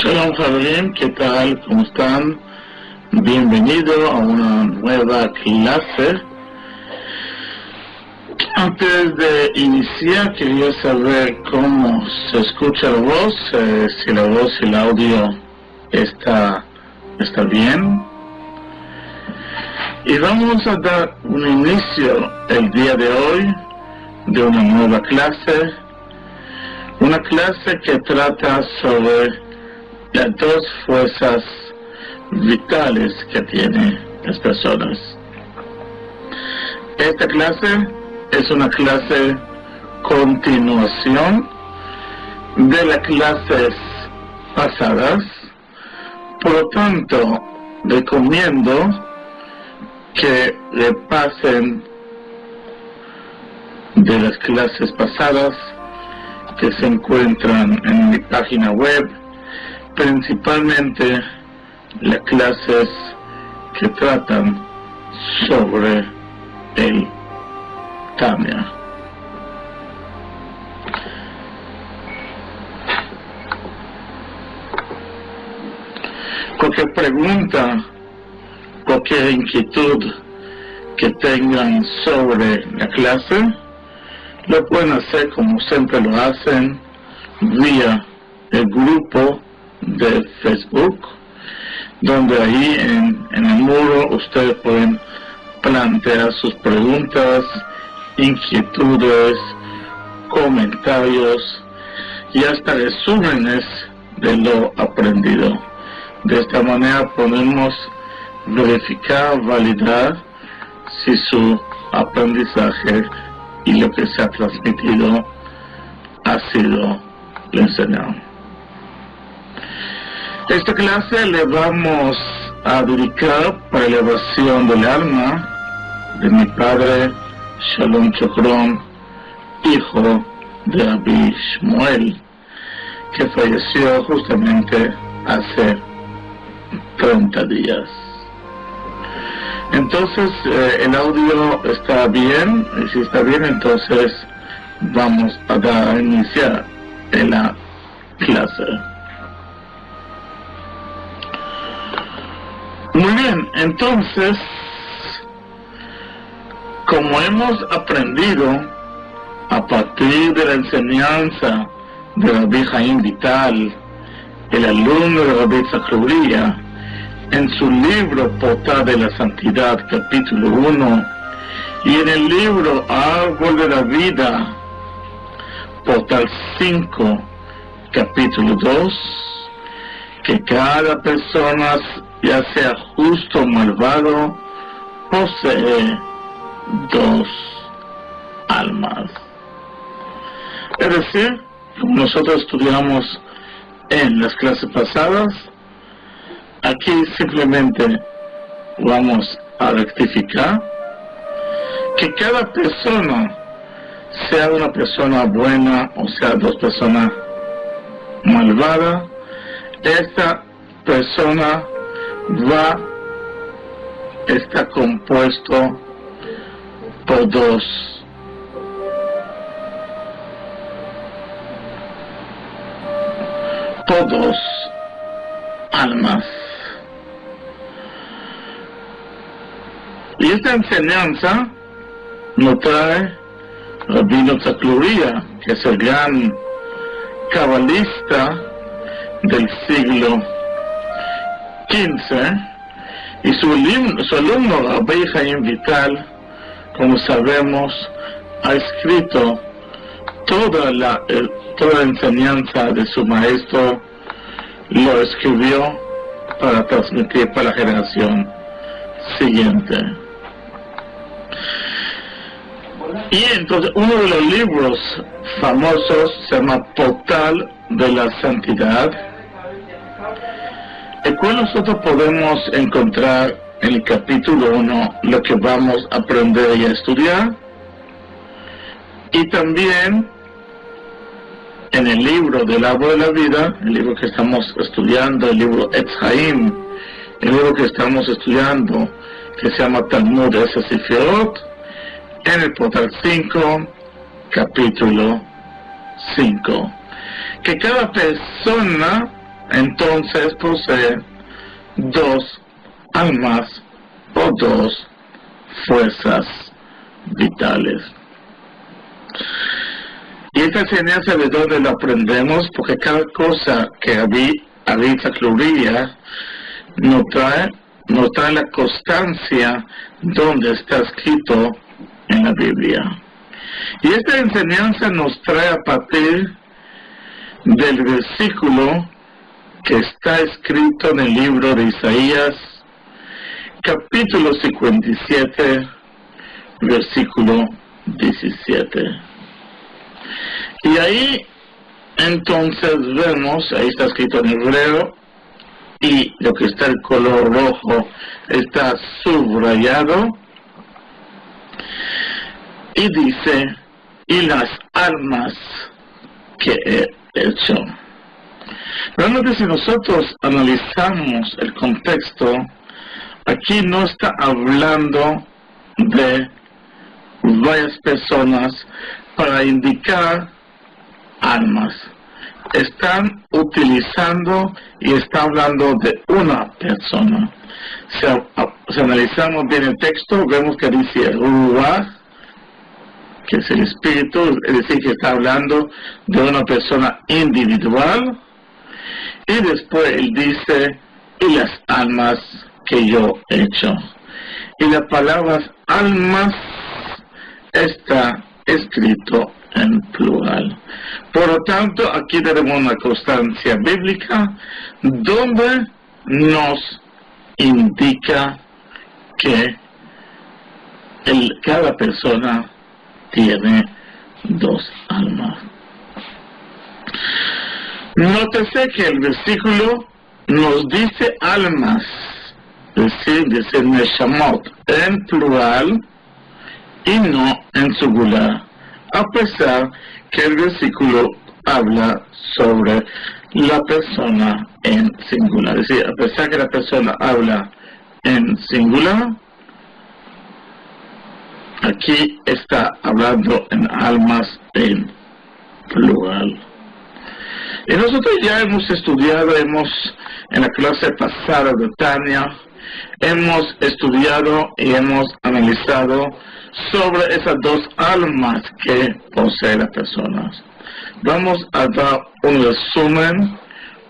Shalom Javier, ¿qué tal? ¿Cómo están? Bienvenido a una nueva clase. Antes de iniciar, quería saber cómo se escucha la voz, si la voz y el audio está bien. Y vamos a dar un inicio el día de hoy de una nueva clase. Una clase que trata sobre las dos fuerzas vitales que tienen las personas. Esta clase es una clase continuación de las clases pasadas. Por lo tanto, recomiendo que repasen de las clases pasadas que se encuentran en mi página web, principalmente las clases que tratan sobre el Tanya. Cualquier pregunta, cualquier inquietud que tengan sobre la clase, lo pueden hacer como siempre lo hacen vía el grupo de Facebook, donde ahí en el muro ustedes pueden plantear sus preguntas, inquietudes, comentarios y hasta resúmenes de lo aprendido. De esta manera podemos verificar, validar si su aprendizaje y lo que se ha transmitido ha sido lo enseñado. Esta clase le vamos a dedicar para elevación del alma de mi padre Shalom Chokron, hijo de Rabbi Shmuel, que falleció justamente hace 30 días. Entonces, el audio está bien, y si está bien, entonces vamos a iniciar en la clase. Muy bien, entonces, como hemos aprendido a partir de la enseñanza de Rabbi Haim Vital, el alumno de Rabbi Zachluriyah, en su libro Portal de la Santidad, capítulo 1, y en el libro Árbol de la Vida, Portal 5, capítulo 2, que cada persona, ya sea justo o malvado, posee dos almas. Es decir, como nosotros estudiamos en las clases pasadas, aquí simplemente vamos a rectificar que cada persona, sea una persona buena o sea dos personas malvadas, esta persona está compuesto por dos almas. Y esta enseñanza nos trae Rabbi Zachluriyah, que es el gran cabalista del siglo XV, y su alumno Rabbi Haim Vital, como sabemos, ha escrito toda la enseñanza de su maestro, lo escribió para transmitir para la generación siguiente. Y entonces uno de los libros famosos se llama Portal de la Santidad, el cual nosotros podemos encontrar en el capítulo 1 lo que vamos a aprender y a estudiar, y también en el libro del Árbol de la Vida, el libro que estamos estudiando, el libro Etz Haim, el libro que estamos estudiando, que se llama Talmud Esas Sefirot, en el portal 5, capítulo 5. Que cada persona entonces posee dos almas o dos fuerzas vitales. Y esta enseñanza, ¿de dónde la aprendemos? Porque cada cosa que habita gloria nos trae la constancia donde está escrito en la Biblia. Y esta enseñanza nos trae a partir del versículo que está escrito en el libro de Isaías, capítulo 57, versículo 17. Y ahí entonces vemos, ahí está escrito en hebreo, y lo que está en color rojo está subrayado, y dice, y las almas que he hecho. Realmente, si nosotros analizamos el contexto, aquí no está hablando de varias personas para indicar almas. Están utilizando y está hablando de una persona. Si analizamos bien el texto, vemos que dice Ruach, que es el espíritu, es decir, que está hablando de una persona individual, y después él dice, y las almas que yo he hecho. Y la palabra almas está escrito en plural. Por lo tanto, aquí tenemos una constancia bíblica donde nos indica que cada persona tiene dos almas. Nótese que el versículo nos dice almas, es decir, dice neshamot en plural y no en singular, a pesar que el versículo habla sobre la persona en singular. Es decir, a pesar que la persona habla en singular, aquí está hablando en almas en plural. Y nosotros ya hemos estudiado, en la clase pasada de Tania, hemos estudiado y hemos analizado sobre esas dos almas que posee la persona. Vamos a dar un resumen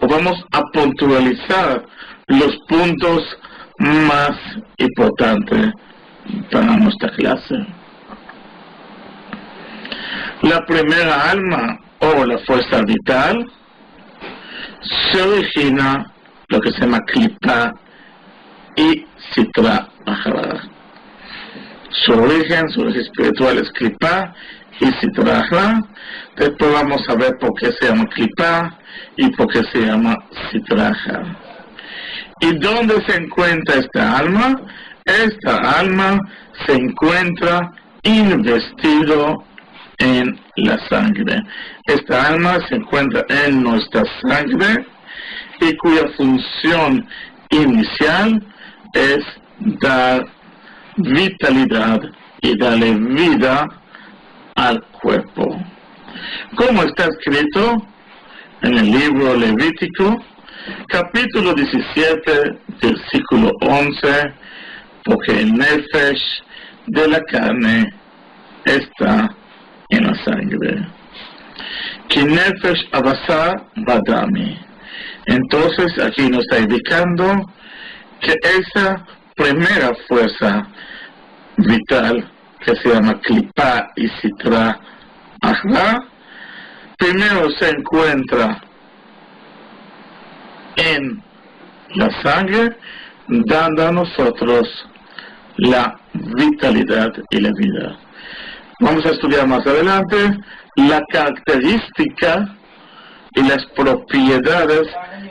o vamos a puntualizar los puntos más importantes para nuestra clase. La primera alma o la fuerza vital se origina lo que se llama Klipa y Sitra Ahra. Su origen espiritual es Klipa y Sitra Ahra. Después vamos a ver por qué se llama Klipa y por qué se llama Sitra Ahra. ¿Y dónde se encuentra esta alma? Esta alma se encuentra investido en la sangre. Esta alma se encuentra en nuestra sangre y cuya función inicial es dar vitalidad y darle vida al cuerpo. Como está escrito en el libro Levítico, capítulo 17, versículo 11, porque el nefesh de la carne está en la sangre. Ki nefesh abasar badami. Entonces aquí nos está indicando que esa primera fuerza vital que se llama Klipa y Sitra Ahra, primero se encuentra en la sangre, dando a nosotros la vitalidad y la vida. Vamos a estudiar más adelante la característica y las propiedades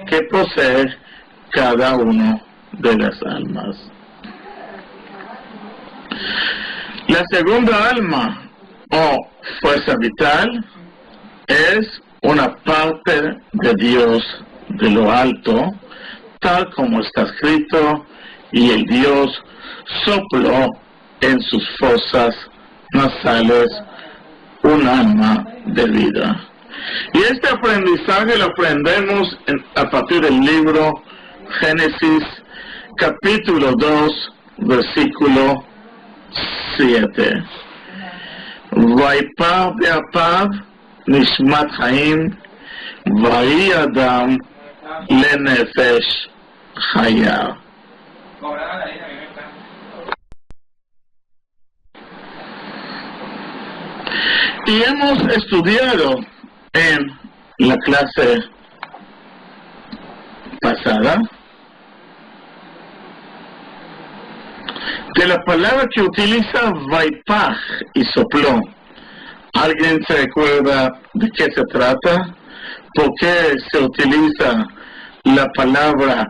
que posee cada uno de las almas. La segunda alma o fuerza vital es una parte de Dios de lo alto, tal como está escrito, y el Dios sopló en sus fosas nasales un alma de vida. Y este aprendizaje lo aprendemos a partir del libro Génesis, capítulo 2, versículo 7. Vaypav be'apav nishmat haim, vayi adam lenefesh chaya. Y hemos estudiado en la clase pasada de la palabra que utiliza Vaipaj y sopló. ¿Alguien se recuerda de qué se trata? ¿Por qué se utiliza la palabra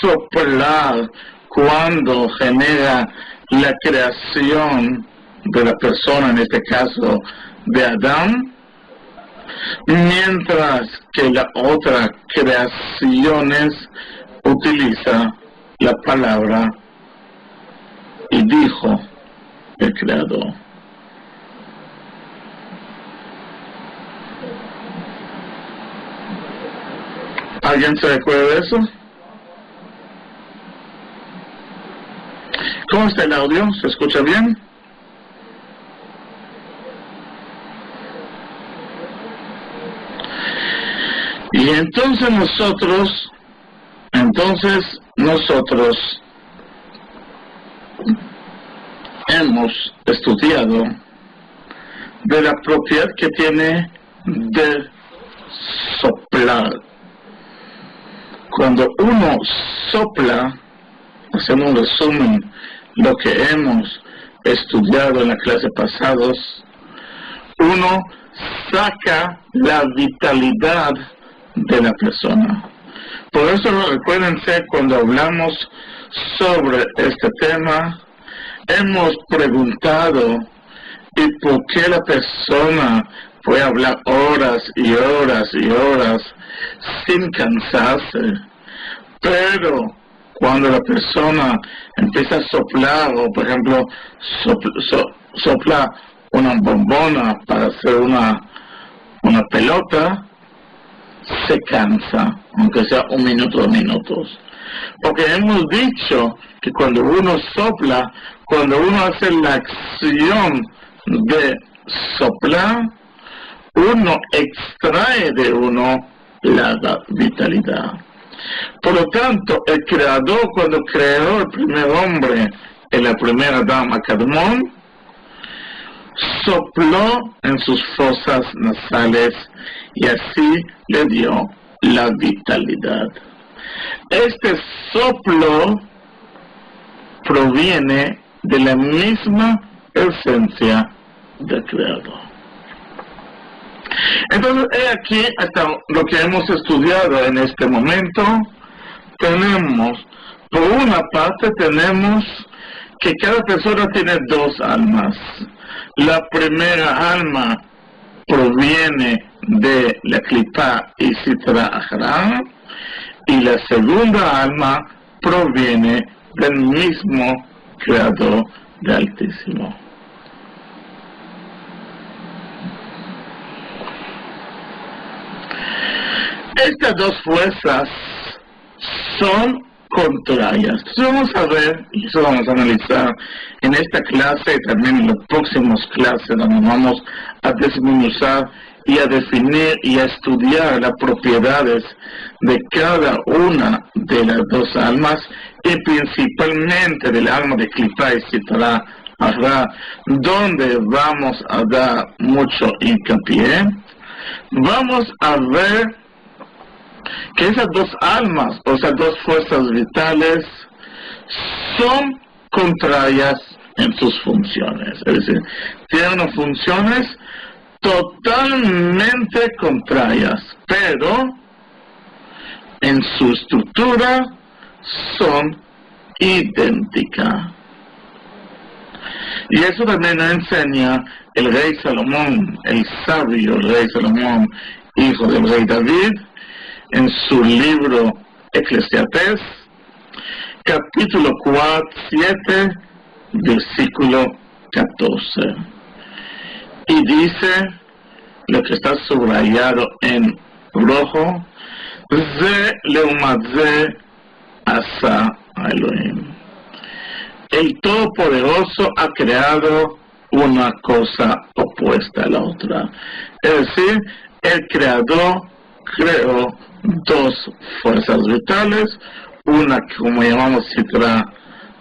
soplar cuando genera la creación de la persona, en este caso de Adán? Mientras que la otra creaciones utiliza la palabra y dijo el Creador. ¿Alguien se recuerda de eso? ¿Cómo está el audio? ¿Se escucha bien? Y entonces nosotros hemos estudiado de la propiedad que tiene de soplar. Cuando uno sopla, hacemos un resumen lo que hemos estudiado en la clase pasados, uno saca la vitalidad de la persona. Por eso recuérdense, cuando hablamos sobre este tema, hemos preguntado ¿y por qué la persona puede hablar horas y horas y horas sin cansarse? Pero cuando la persona empieza a soplar, o por ejemplo sopla una bombona para hacer una pelota, se cansa, aunque sea 1 minuto, 2 minutos. Porque hemos dicho que cuando uno sopla, cuando uno hace la acción de soplar, uno extrae de uno la vitalidad. Por lo tanto, el Creador, cuando creó el primer hombre y la primera dama, Kadmón, sopló en sus fosas nasales y así le dio la vitalidad. Este soplo proviene de la misma esencia del Creador. Entonces, he aquí hasta lo que hemos estudiado en este momento. Tenemos, por una parte, tenemos que cada persona tiene 2 almas. La primera alma proviene de la Clipá y Sitra Achra, y la segunda alma proviene del mismo Creador del Altísimo. Estas 2 fuerzas son contrarias. Entonces vamos a ver, y eso vamos a analizar en esta clase y también en las próximas clases, donde vamos a desmenuzar y a definir y a estudiar las propiedades de cada una de las 2 almas, y principalmente del alma de Clipá y Sitra Achra, donde vamos a dar mucho hincapié. Vamos a ver que esas 2 almas, o esas 2 fuerzas vitales, son contrarias en sus funciones. Es decir, tienen unas funciones totalmente contrarias, pero en su estructura son idénticas. Y eso también nos enseña el rey Salomón, el sabio rey Salomón, hijo del rey David, en su libro Eclesiastés, capítulo 7, versículo 14. Y dice: lo que está subrayado en rojo, Ze leumat ze asa Elohim. El Todopoderoso ha creado una cosa opuesta a la otra. Es decir, el Creador creó dos fuerzas vitales, una que como llamamos Sitra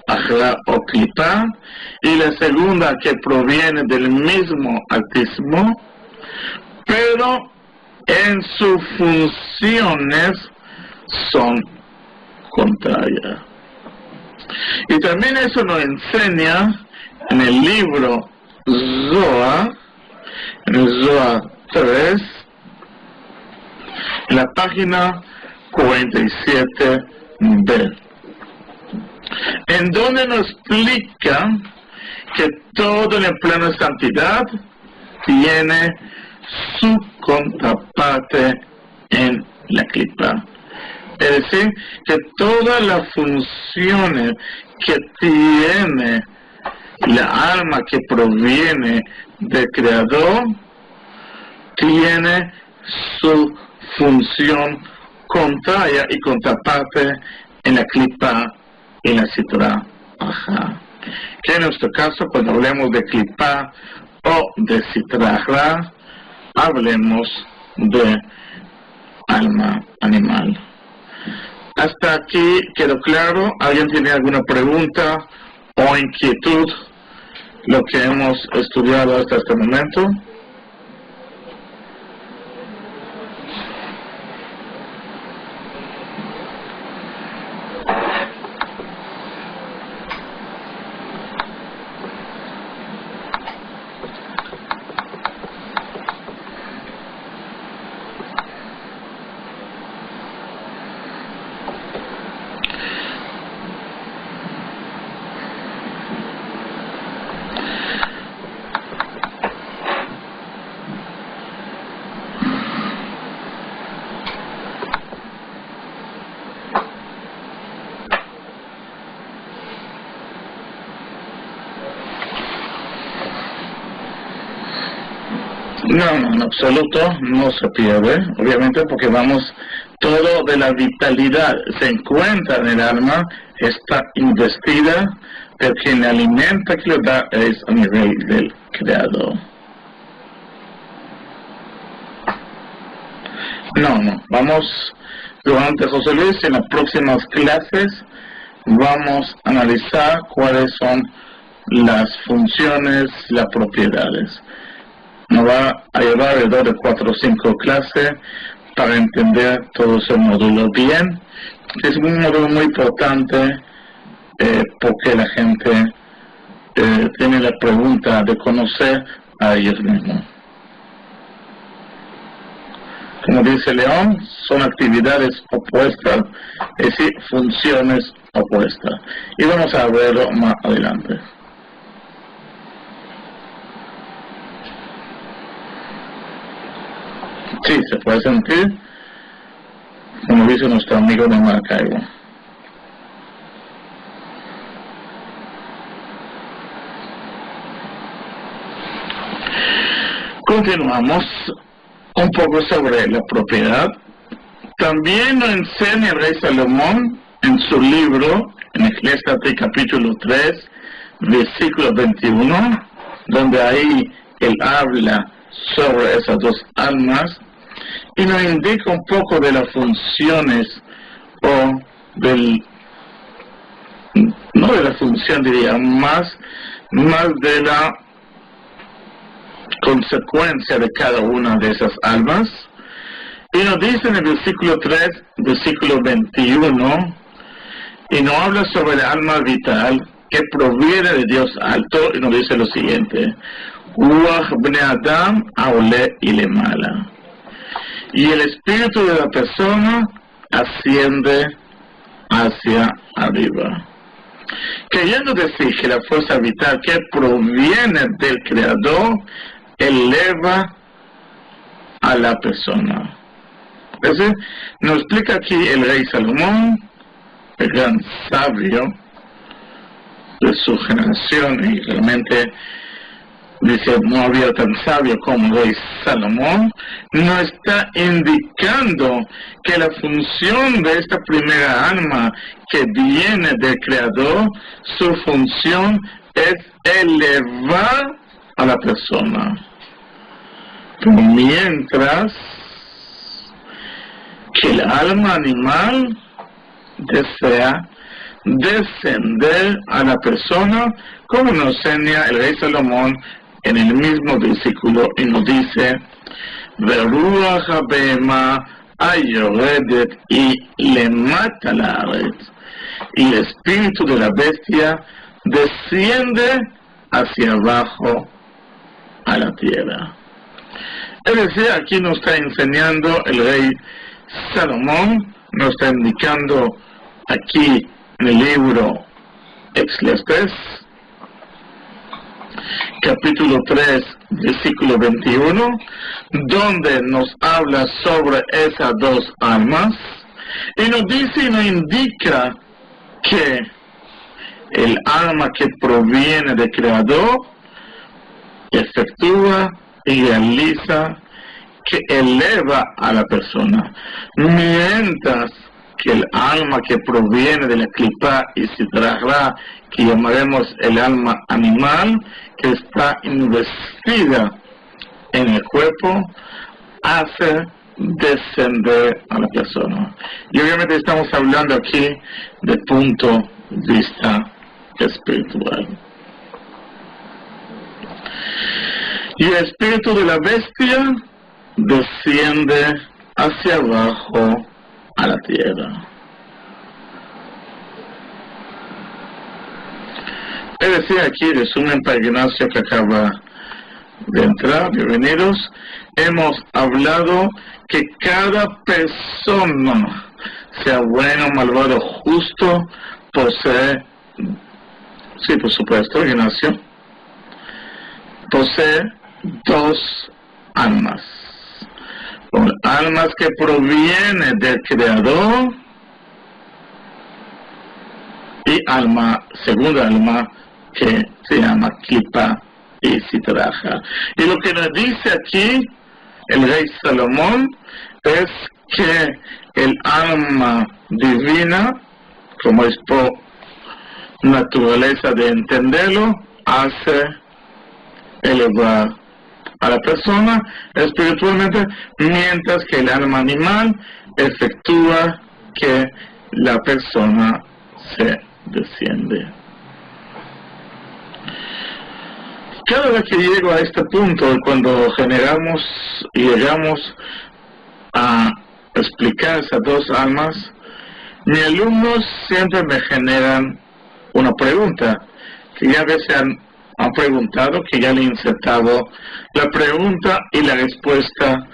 Achra o Klipá, y la segunda que proviene del mismo Altísimo, pero en sus funciones son contrarias. Y también eso nos enseña en el libro Zohar, en el Zohar 3, en la página 47b, en donde nos explica que todo el plano de santidad tiene su contraparte en la Klipá. Es decir, que todas las funciones que tiene la alma que proviene del Creador, tiene su función contraria y contraparte en la Klipá y en la Sitra Achra. Que en nuestro caso, cuando hablemos de Klipá o de Sitra Achra, hablemos de alma animal. Hasta aquí quedó claro. ¿Alguien tiene alguna pregunta o inquietud lo que hemos estudiado hasta este momento? No, en absoluto no se pierde, obviamente, porque todo de la vitalidad se encuentra en el alma, está investida, pero quien le alimenta, que lo da, es a nivel del Creador. No, durante José Luis, en las próximas clases, vamos a analizar cuáles son las funciones, las propiedades. Nos va a llevar alrededor de 4 o 5 clases para entender todo ese módulo bien. Es un módulo muy importante porque la gente tiene la pregunta de conocer a ellos mismos. Como dice León, son actividades opuestas, es decir, funciones opuestas. Y vamos a verlo más adelante. Sí, se puede sentir, como dice nuestro amigo de Maracaibo. Continuamos un poco sobre la propiedad. También nos enseña el rey Salomón en su libro, en Eclesiastés capítulo 3, versículo 21, donde ahí él habla sobre esas dos almas y nos indica un poco de las funciones o no de la función, diría, más de la consecuencia de cada una de esas almas. Y nos dice en el versículo 3, versículo 21, y nos habla sobre el alma vital que proviene de Dios alto, y nos dice lo siguiente: Ruach bnei Adam aole ilemala. Y el espíritu de la persona asciende hacia arriba. Queriendo decir que la fuerza vital que proviene del Creador eleva a la persona. Es decir, nos explica aquí el rey Salomón, el gran sabio de su generación, y realmente dice, no había tan sabio como el rey Salomón, no está indicando que la función de esta primera alma que viene del Creador, su función es elevar a la persona. Pero mientras que el alma animal desea descender a la persona, como nos enseña el rey Salomón en el mismo versículo, y nos dice, Veruach habema ayoredet, y le mata la red, y el espíritu de la bestia desciende hacia abajo a la tierra. Es decir, aquí nos está enseñando el rey Salomón, nos está indicando aquí en el libro Eclesiastés, capítulo 3, versículo 21, donde nos habla sobre esas dos almas, y nos dice y nos indica que el alma que proviene del Creador efectúa y realiza, que eleva a la persona, mientras que el alma que proviene de la clipa y sitrahra, que llamaremos el alma animal, que está investida en el cuerpo, hace descender a la persona. Y obviamente estamos hablando aquí de punto de vista espiritual. Y el espíritu de la bestia desciende hacia abajo a la tierra. Es decir, aquí resumen para Ignacio que acaba de entrar, bienvenidos. Hemos hablado que cada persona, sea bueno, malvado, justo, posee, sí, por supuesto, Ignacio, posee dos almas. Almas que provienen del Creador y segunda alma que se llama Klipa y Sitraja. Y lo que nos dice aquí el rey Salomón es que el alma divina, como es por naturaleza de entenderlo, hace elevar a la persona espiritualmente, mientras que el alma animal efectúa que la persona se desciende. Cada vez que llego a este punto, cuando llegamos a explicar esas dos almas, mis alumnos siempre me generan una pregunta, que ya a veces han preguntado, que ya le he insertado la pregunta y la respuesta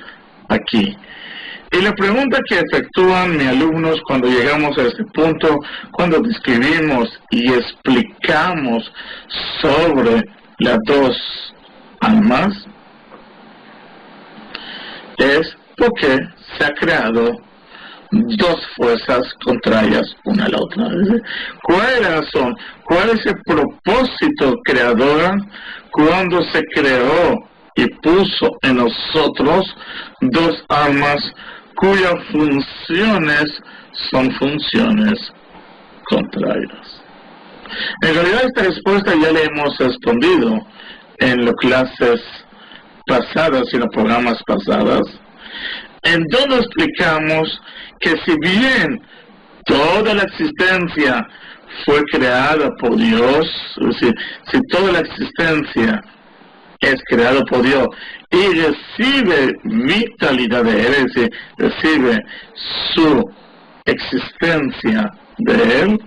aquí. Y la pregunta que efectúan mis alumnos cuando llegamos a este punto, cuando describimos y explicamos sobre las dos almas, es porque se ha creado dos fuerzas contrarias una a la otra. ¿Cuál es la razón? ¿Cuál es el propósito creador cuando se creó y puso en nosotros dos almas cuyas funciones son funciones contrarias? En realidad esta respuesta ya la hemos respondido en las clases pasadas y en los programas pasados, en donde explicamos que si bien toda la existencia fue creada por Dios, es decir, si toda la existencia es creada por Dios y recibe vitalidad de Él, es decir, recibe su existencia de Él,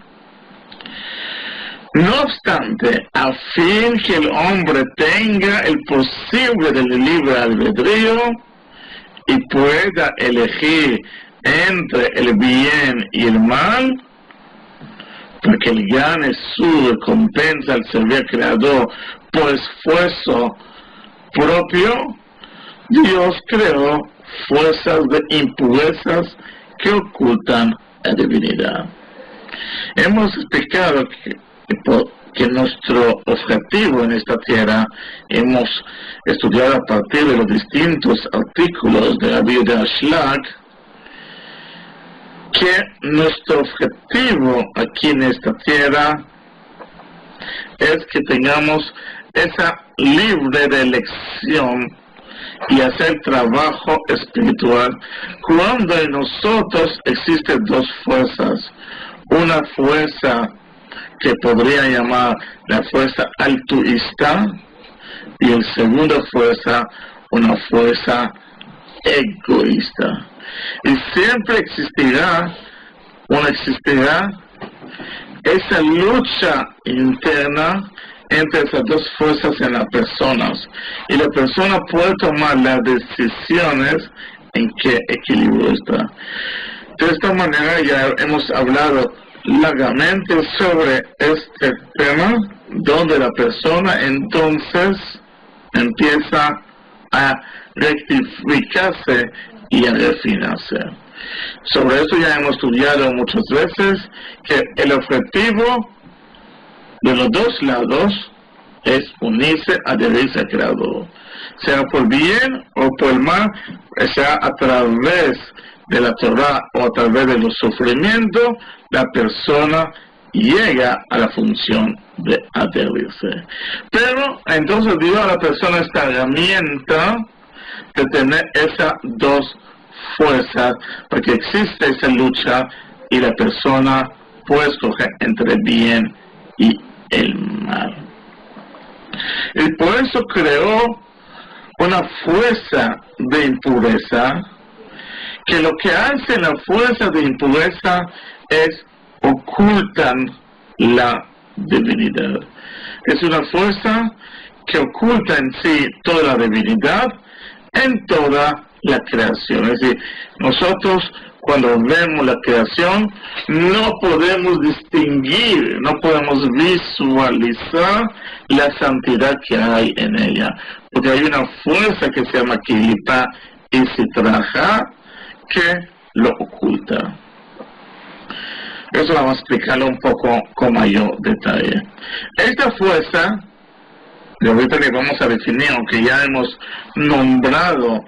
no obstante, a fin que el hombre tenga el posible del libre albedrío y pueda elegir entre el bien y el mal, para que él gane su recompensa al servir al Creador por esfuerzo propio, Dios creó fuerzas de impurezas que ocultan la divinidad. Hemos explicado que que nuestro objetivo en esta tierra, hemos estudiado a partir de los distintos artículos de la Biblia de Schlag, que nuestro objetivo aquí en esta tierra es que tengamos esa libre de elección y hacer trabajo espiritual cuando en nosotros existen dos fuerzas. Una fuerza que podría llamar la fuerza altruista y en segunda fuerza una fuerza egoísta. Y siempre existirá esa lucha interna entre esas dos fuerzas en las personas, y la persona puede tomar las decisiones en qué equilibrio está. De esta manera ya hemos hablado largamente sobre este tema, donde la persona entonces empieza a rectificarse y a refinarse. Sobre esto ya hemos estudiado muchas veces, que el objetivo de los dos lados es unirse, adherirse al Creador, sea por bien o por mal, sea a través de la Torah o a través de los sufrimientos, la persona llega a la función de adherirse. Pero entonces dio a la persona esta herramienta de tener esas dos fuerzas, porque existe esa lucha y la persona puede escoger entre el bien y el mal. Y por eso creó una fuerza de impureza, que lo que hace la fuerza de impureza es ocultan la divinidad. Es una fuerza que oculta en sí toda la divinidad en toda la creación. Es decir, nosotros cuando vemos la creación no podemos distinguir, no podemos visualizar la santidad que hay en ella, porque hay una fuerza que se llama Kilipa y Sitraja que lo oculta. Eso vamos a explicarlo un poco con mayor detalle. Esta fuerza, y ahorita le vamos a definir, aunque ya hemos nombrado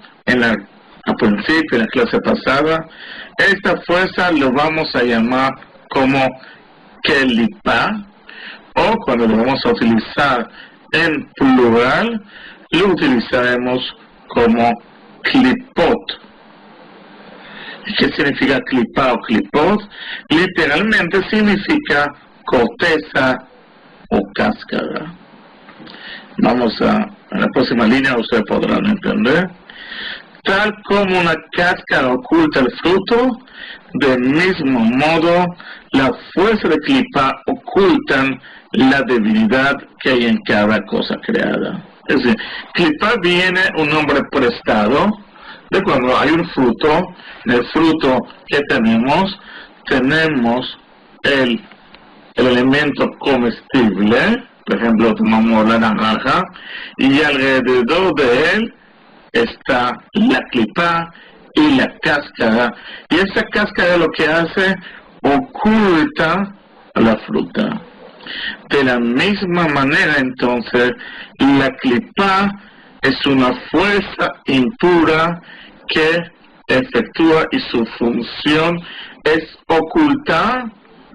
a principio, en la clase pasada, esta fuerza lo vamos a llamar como Kelipa, o cuando lo vamos a utilizar en plural, lo utilizaremos como Klipot. ¿Qué significa Klipa o Klipot? Literalmente significa corteza o cáscara. Vamos a la próxima línea, ustedes podrán entender. Tal como una cáscara oculta el fruto, del mismo modo, la fuerza de Klipa ocultan la debilidad que hay en cada cosa creada. Es decir, Klipa viene un nombre prestado de cuando hay un fruto. En el fruto que tenemos el elemento comestible, por ejemplo, tomamos la naranja, y alrededor de él está la clipa y la cáscara, y esa cáscara lo que hace, oculta la fruta. De la misma manera, entonces, la clipa es una fuerza impura que efectúa, y su función es ocultar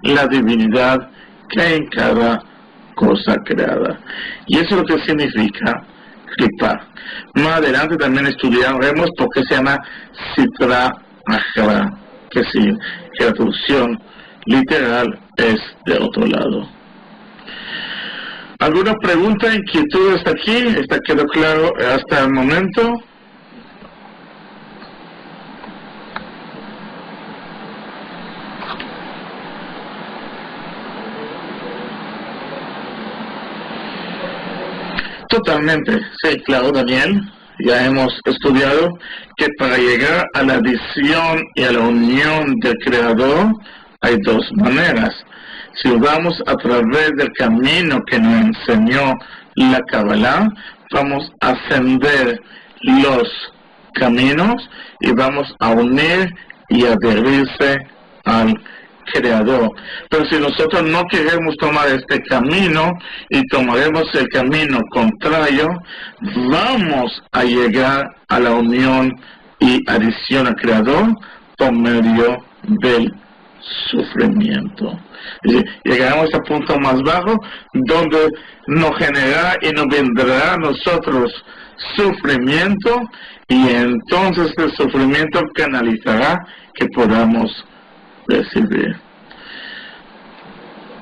la divinidad que hay en cada cosa creada. Y eso es lo que significa Klipa. Más adelante también estudiaremos por qué se llama Sitra Achra, que la traducción literal es de otro lado. ¿Alguna pregunta, inquietud hasta aquí? ¿Está quedó claro hasta el momento? Totalmente, sí, claro, Daniel. Ya hemos estudiado que para llegar a la adición y a la unión del Creador hay dos maneras. Si vamos a través del camino que nos enseñó la Kabbalah, vamos a ascender los caminos y vamos a unir y adherirse al Creador. Pero si nosotros no queremos tomar este camino y tomaremos el camino contrario, vamos a llegar a la unión y adición al Creador por medio del sufrimiento. Y llegaremos al punto más bajo donde nos generará y nos vendrá a nosotros sufrimiento, y entonces el sufrimiento canalizará que podamos recibir.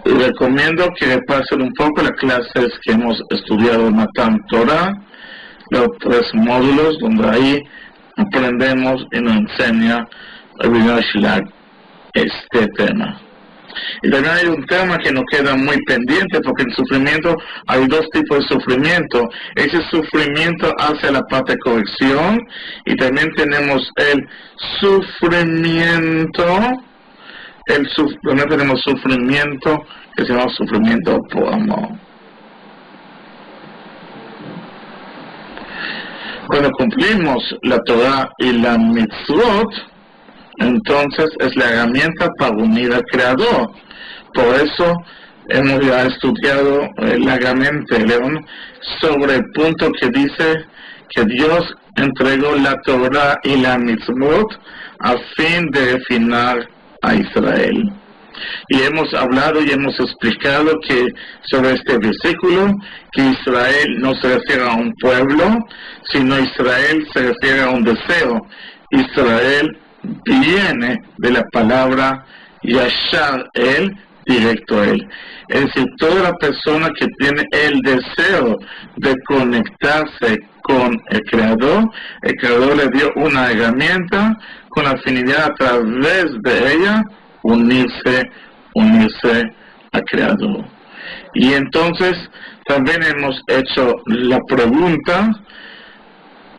Recomiendo que repasen un poco las clases que hemos estudiado en Matan Torah, los 3 módulos donde ahí aprendemos y nos enseña el Shilak este tema. Y también hay un tema que nos queda muy pendiente, porque en sufrimiento hay 2 tipos de sufrimiento. Ese sufrimiento hacia la parte de corrección, y también tenemos el sufrimiento, también tenemos sufrimiento que se llama sufrimiento por amor. Cuando cumplimos la Torah y la mitzvot, entonces es la herramienta para unir al Creador. Por eso hemos ya estudiado largamente, León, sobre el punto que dice que Dios entregó la Torah y la mitzvot a fin de refinar a Israel. Y hemos hablado y hemos explicado que sobre este versículo, que Israel no se refiere a un pueblo, sino Israel se refiere a un deseo. Israel viene de la palabra Yashar él, directo a él. Es decir, toda la persona que tiene el deseo de conectarse con el Creador le dio una herramienta con la finalidad a través de ella unirse al Creador. Y entonces también hemos hecho la pregunta: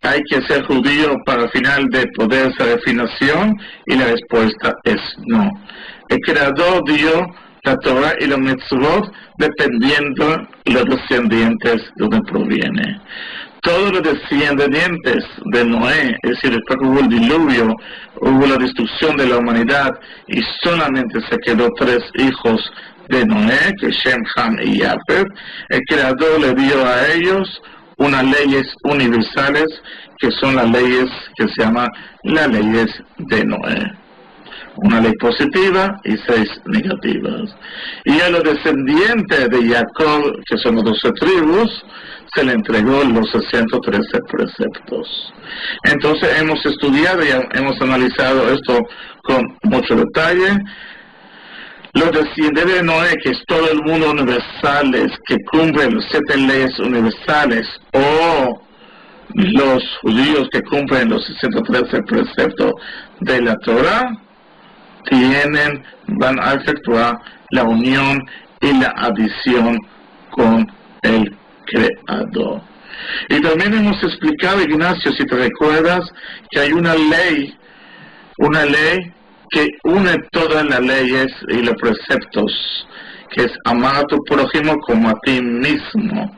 ¿hay que ser judío para al final de poder esa refinación? Y la respuesta es no. El Creador dio la Torah y los mitzvot dependiendo de los descendientes de donde proviene. Todos los descendientes de Noé, es decir, después que hubo el diluvio, hubo la destrucción de la humanidad y solamente se quedó 3 hijos de Noé, que Shem, Ham y Yafet. El Creador le dio a ellos unas leyes universales, que son las leyes que se llaman las leyes de Noé. Una ley positiva y 6 negativas. Y a los descendientes de Jacob, que son las 12 tribus, se le entregó los 613 preceptos. Entonces hemos estudiado y hemos analizado esto con mucho detalle. Los descendientes de Noé, que es todo el mundo universales, que cumplen las 7 leyes universales, o los judíos que cumplen los 613 preceptos de la Torah, van a efectuar la unión y la adición con el Creador. Y también hemos explicado, Ignacio, si te recuerdas, que hay una ley que une todas las leyes y los preceptos, que es amar a tu prójimo como a ti mismo.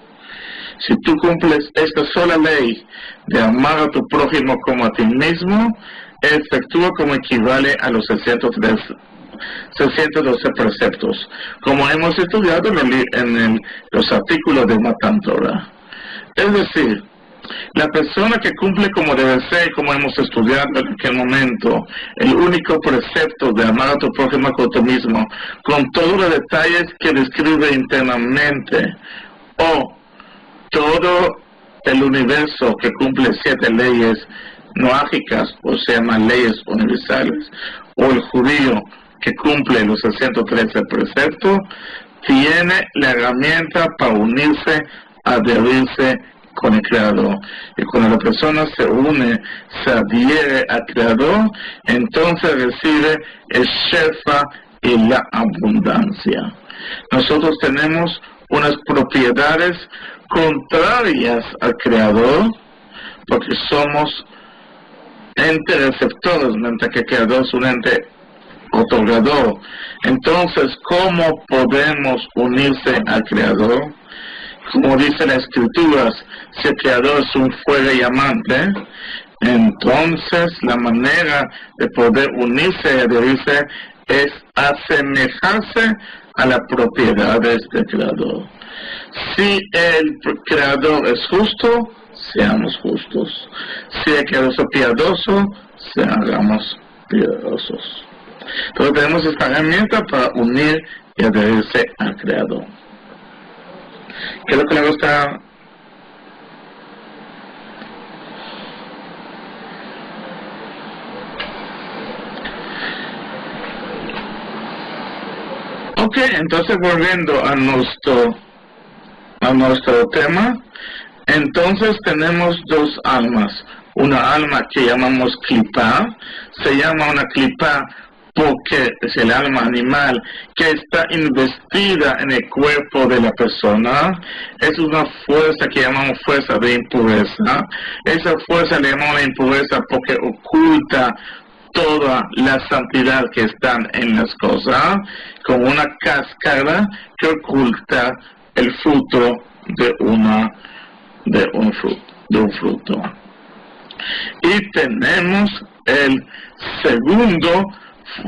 Si tú cumples esta sola ley de amar a tu prójimo como a ti mismo, efectúa como equivale a los 612 preceptos, como hemos estudiado en los artículos de Matan Torah. Es decir, la persona que cumple como debe ser, como hemos estudiado en aquel momento, el único precepto de amar a tu prójimo como a ti mismo, con todos los detalles que describe internamente, o todo el universo que cumple 7 leyes noágicas, o se llaman leyes universales, o el judío que cumple los 613 preceptos, tiene la herramienta para unirse, adherirse con el Creador. Y cuando la persona se une, se adhiere al Creador, entonces recibe el Shefa y la abundancia. Nosotros tenemos unas propiedades contrarias al Creador, porque somos ente receptores, mientras que el Creador es un ente otorgador. Entonces, ¿cómo podemos unirse al Creador? Como dice la Escritura, si el Creador es un fuego llamante, entonces la manera de poder unirse y adherirse es asemejarse a las propiedades del Creador. Si el Creador es justo, seamos justos. Si el Creador es piadoso, seamos piadosos. Entonces tenemos esta herramienta para unir y adherirse al Creador. ¿Qué es lo que le gusta? Ok, entonces volviendo a nuestro tema, entonces tenemos dos almas. Una alma que llamamos clipa, se llama una clipa porque es el alma animal que está investida en el cuerpo de la persona. Es una fuerza que llamamos fuerza de impureza. Esa fuerza le llamamos impureza porque oculta toda la santidad que están en las cosas, como una cáscara que oculta el fruto de un fruto. Y tenemos el segundo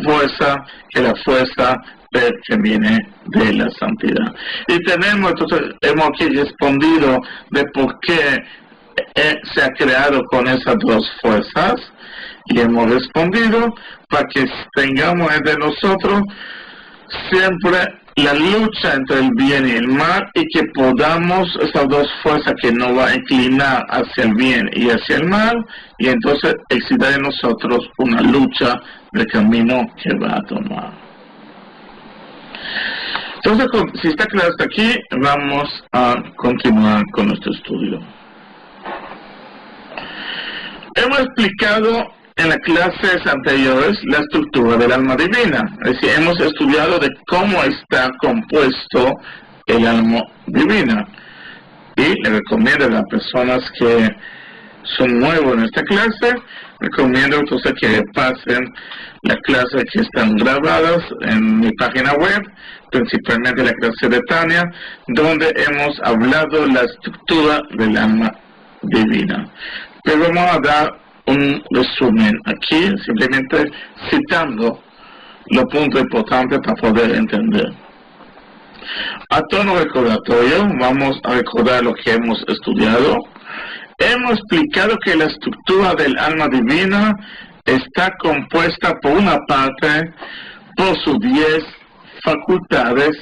fuerza, que es la fuerza que viene de la santidad. Y entonces hemos aquí respondido de por qué se ha creado con esas dos fuerzas, y hemos respondido para que tengamos entre nosotros siempre la lucha entre el bien y el mal, y que podamos, esas dos fuerzas que nos va a inclinar hacia el bien y hacia el mal, y entonces exista en nosotros una lucha del camino que va a tomar. Entonces, si está claro hasta aquí, vamos a continuar con nuestro estudio. Hemos explicado en las clases anteriores la estructura del alma divina, es decir, hemos estudiado de cómo está compuesto el alma divina, y le recomiendo a las personas que son nuevos en esta clase, recomiendo entonces que pasen las clases que están grabadas en mi página web, principalmente la clase de Tania, donde hemos hablado de la estructura del alma divina. Pero vamos a dar un resumen aquí, simplemente citando los puntos importantes para poder entender. A tono recordatorio, vamos a recordar lo que hemos estudiado. Hemos explicado que la estructura del alma divina está compuesta por una parte por sus 10 facultades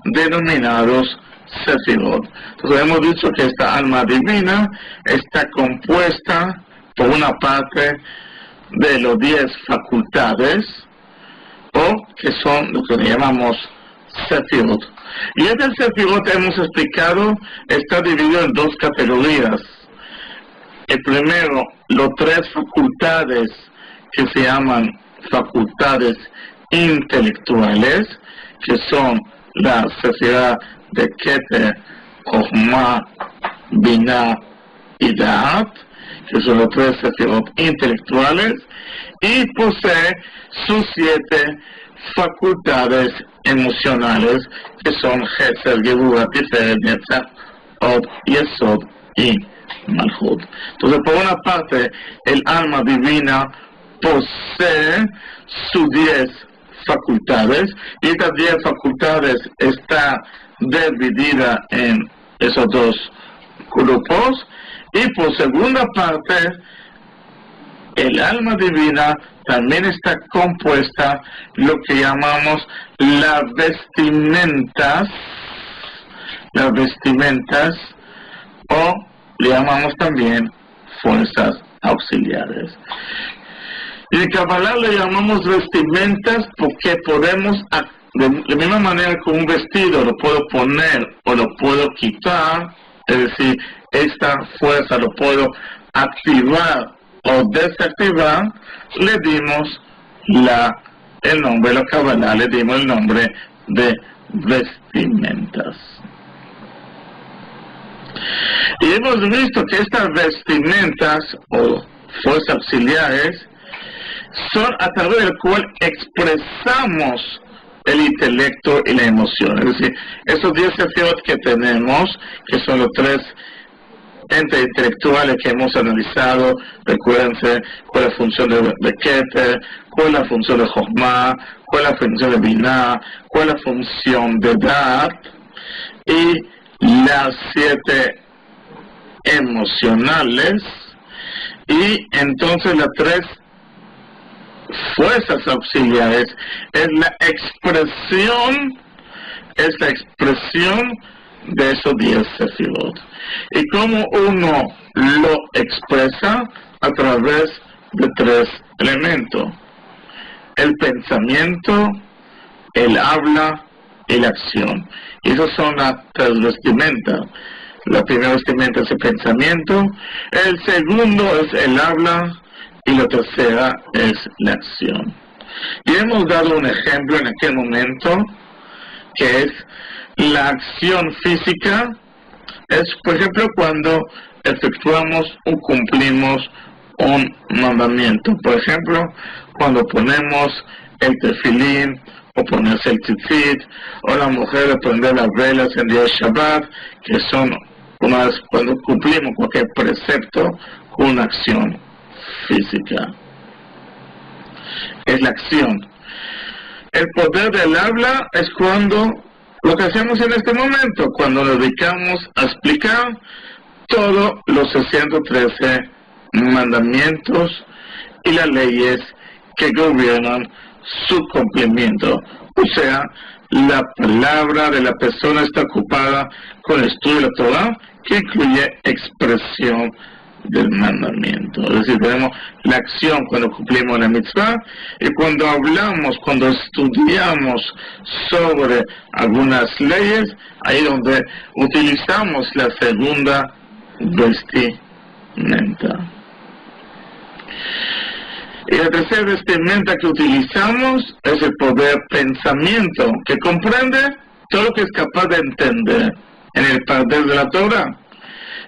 denominados Sefirot. Entonces hemos dicho que esta alma divina está compuesta por una parte de los 10 facultades, o que son lo que llamamos Sefirot. Y este Sefirot, hemos explicado, está dividido en dos categorías. El primero, los 3 facultades que se llaman facultades intelectuales, que son la Sefirah de Keter, Chokhmah, Binah y Da'at, que son los 3 sefirot intelectuales, y posee sus 7 facultades emocionales, que son Hesed, Geburah, Tiferet, Netzach, Od, Yesod y Malchut. Entonces, por una parte, el alma divina posee sus 10 facultades, y estas 10 facultades está dividida en esos dos grupos. Y por segunda parte, el alma divina también está compuesta lo que llamamos las vestimentas, o le llamamos también fuerzas auxiliares. Y en Kabbalah le llamamos vestimentas porque podemos, de la misma manera que un vestido lo puedo poner o lo puedo quitar, es decir, esta fuerza lo puedo activar o desactivar, le dimos el nombre, la Kabbalah le dimos el nombre de vestimentas. Y hemos visto que estas vestimentas o fuerzas auxiliares son a través del cual expresamos el intelecto y la emoción. Es decir, esos 10 sefirot que tenemos, que son los 3 entes intelectuales que hemos analizado, recuérdense cuál es la función de Keter, cuál es la función de Chokhmah, cuál es la función de Binah, cuál es la función de Dat, y las 7 emocionales, y entonces las 3 fuerzas auxiliares es la expresión de esos 10 sefirot. Y cómo uno lo expresa a través de 3 elementos: el pensamiento, el habla y la acción. Y esas son las 3 vestimentas. La primera vestimenta es el pensamiento, el segundo es el habla y la tercera es la acción. Y hemos dado un ejemplo en aquel momento, que es la acción física. Es, por ejemplo, cuando efectuamos o cumplimos un mandamiento. Por ejemplo, cuando ponemos el tefilín, o ponerse el tzitzit, o la mujer de prender las velas en día de Shabbat, que son una vez cuando cumplimos cualquier precepto con una acción física. Es la acción. El poder del habla es cuando lo que hacemos en este momento, cuando nos dedicamos a explicar todos los 613 mandamientos y las leyes que gobiernan su cumplimiento. O sea, la palabra de la persona está ocupada con el estudio de la Torah, que incluye expresión del mandamiento. Es decir, tenemos la acción cuando cumplimos la mitzvah, y cuando hablamos, cuando estudiamos sobre algunas leyes, ahí donde utilizamos la segunda vestimenta. Y la tercera vestimenta que utilizamos es el poder pensamiento, que comprende todo lo que es capaz de entender en el Pardes de la Torah.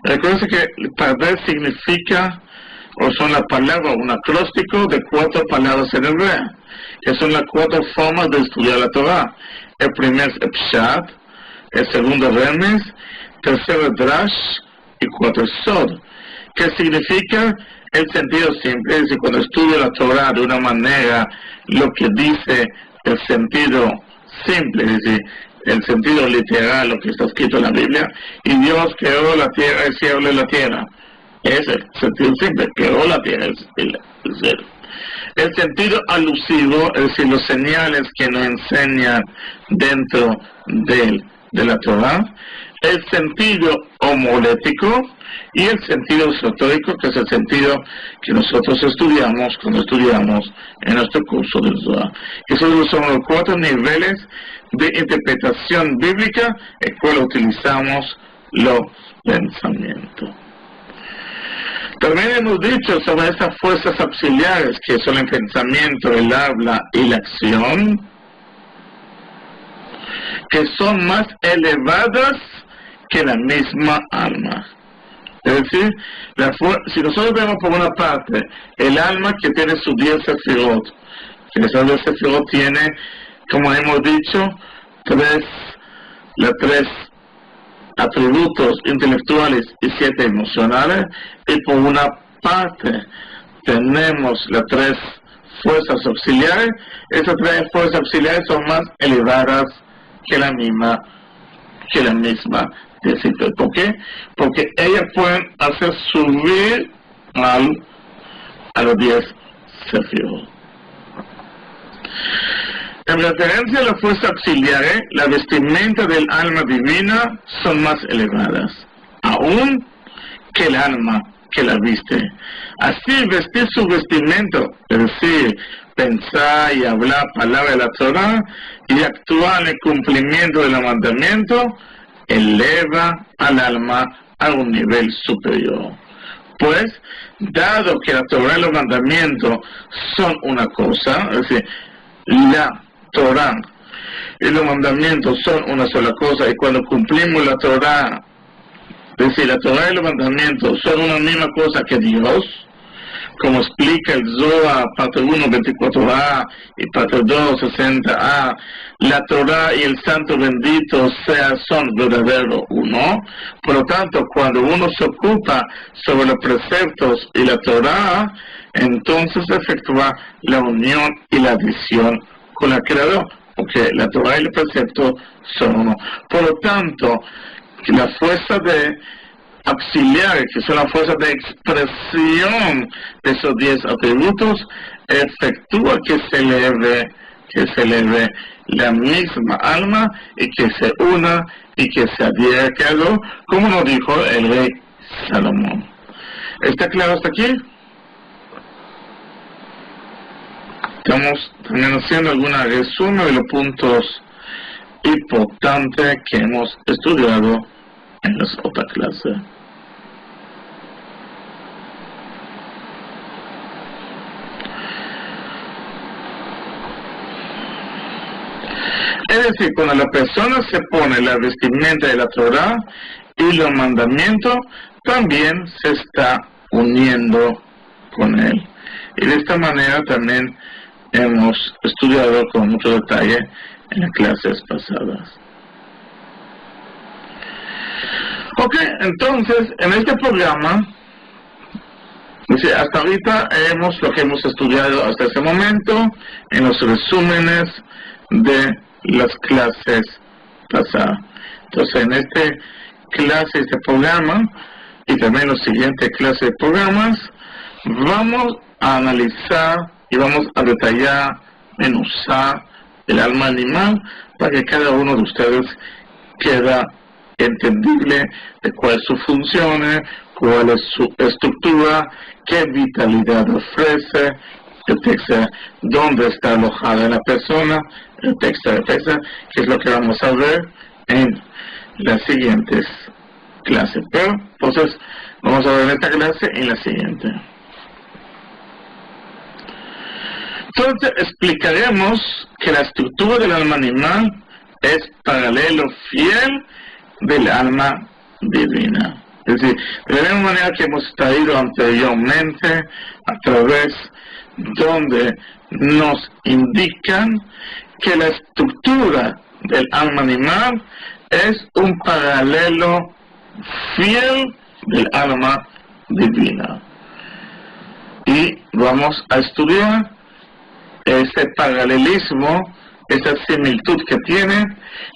Recuerden que el Pardes significa, o son las palabras, un acróstico de 4 palabras en hebreo, que son las 4 formas de estudiar la Torah. El primero es Pshat, el segundo Remes, tercero Drash, y 4 Sod, que significa el sentido simple. Es decir, cuando estudio la Torah de una manera, lo que dice el sentido simple, es decir, el sentido literal, lo que está escrito en la Biblia, y Dios creó la tierra, el cielo y la tierra. Es el sentido simple, creó la tierra, el cielo. El sentido alusivo, es decir, los señales que nos enseñan dentro de la Torah. El sentido homilético y el sentido esotérico, que es el sentido que nosotros estudiamos cuando estudiamos en nuestro curso de Zohar. Esos son los 4 niveles de interpretación bíblica en cual utilizamos los pensamientos. También hemos dicho sobre esas fuerzas auxiliares que son el pensamiento, el habla y la acción, que son más elevadas que la misma alma. Es decir, si nosotros vemos por una parte el alma, que tiene sus 10 sefirot, que esos 10 sefirot tiene, como hemos dicho, 3 atributos intelectuales y 7 emocionales, y por una parte tenemos las 3 fuerzas auxiliares. Esas 3 fuerzas auxiliares son más elevadas que la misma disciplina. ¿Por qué? Porque ellas pueden hacer subir a los 10 sefirot. En referencia a las fuerzas auxiliares, las vestimentas del alma divina son más elevadas, aún que el alma que la viste. Así, vestir su vestimento, es decir, pensar y hablar palabra de la Torah y actuar en el cumplimiento del mandamiento, eleva al alma a un nivel superior. Pues, dado que la Torah y los mandamientos son una cosa, es decir, la Torah y los mandamientos son una sola cosa, y cuando cumplimos la Torah, es decir, la Torah y los mandamientos son una misma cosa que Dios, como explica el Zohar, parte 1, 24a, y parte 2, 60a, la Torah y el Santo Bendito son verdadero uno. Por lo tanto, cuando uno se ocupa sobre los preceptos y la Torah, entonces efectúa la unión y la adición con el Creador, porque la Torah y el precepto son uno. Por lo tanto, la fuerza de auxiliar, que son las fuerzas de expresión de esos 10 atributos, efectúa que se eleve la misma alma y que se una y que se adhiera al Creador, como nos dijo el rey Salomón. ¿Está claro hasta aquí? Estamos también haciendo algún resumen de los puntos importantes que hemos estudiado en las otras clases. Es decir, cuando la persona se pone la vestimenta de la Torah y los mandamientos, también se está uniendo con él. Y de esta manera también hemos estudiado con mucho detalle en las clases pasadas. Ok, entonces, en este programa, hasta ahorita lo que hemos estudiado hasta ese momento, en los resúmenes de las clases pasadas. Entonces, en este programa, y también en los siguientes clases de programas, vamos a analizar y vamos a detallar, menuzar el alma animal para que cada uno de ustedes quede entendible de cuáles son sus funciones, cuál es su estructura, qué vitalidad ofrece, etcétera, dónde está alojada la persona, etcétera, que es lo que vamos a ver en las siguientes clases. Pero, entonces, vamos a ver esta clase en la siguiente. Entonces, explicaremos que la estructura del alma animal es paralelo fiel del alma divina. Es decir, de la misma manera que hemos traído anteriormente, a través donde nos indican que la estructura del alma animal es un paralelo fiel del alma divina. Y vamos a estudiar ese paralelismo, esa similitud que tiene,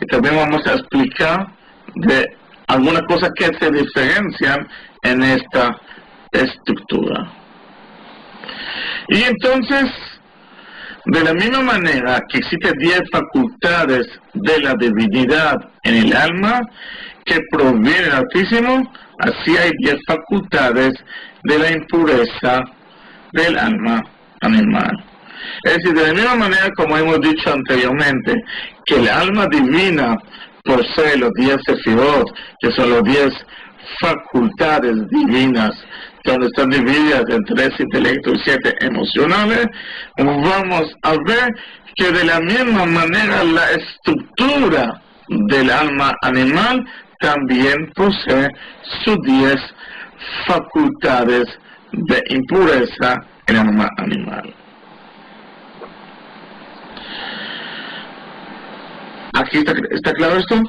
y también vamos a explicar de algunas cosas que se diferencian en esta estructura. Y entonces, de la misma manera que existen 10 facultades de la divinidad en el alma que provienen del Altísimo, así hay 10 facultades de la impureza del alma animal. Es decir, de la misma manera como hemos dicho anteriormente, que el alma divina posee los 10 sefirot, que son los 10 facultades divinas, donde están divididas en 3 intelectos y 7 emocionales, vamos a ver que de la misma manera la estructura del alma animal también posee sus 10 facultades de impureza en el alma animal. ¿Aquí está claro esto?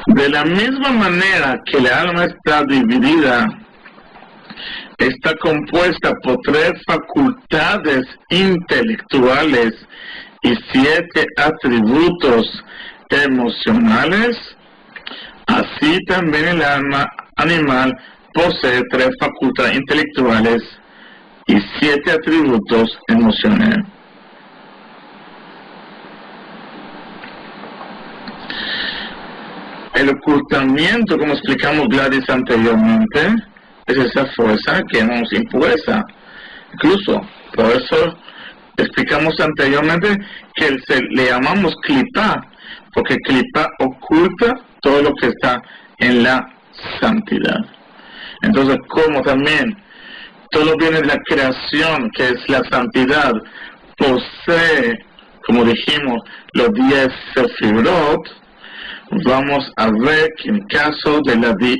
De la misma manera que la alma está dividida, está compuesta por 3 facultades intelectuales y 7 atributos emocionales, así también el alma animal posee 3 facultades intelectuales y 7 atributos emocionales. El ocultamiento, como explicamos Gladys anteriormente, es esa fuerza que nos impureza. Incluso, por eso explicamos anteriormente que le llamamos clipa, porque clipa oculta todo lo que está en la santidad. Entonces, como también todo lo viene de la creación, que es la santidad, posee, como dijimos, los 10 sefirot, vamos a ver que en caso de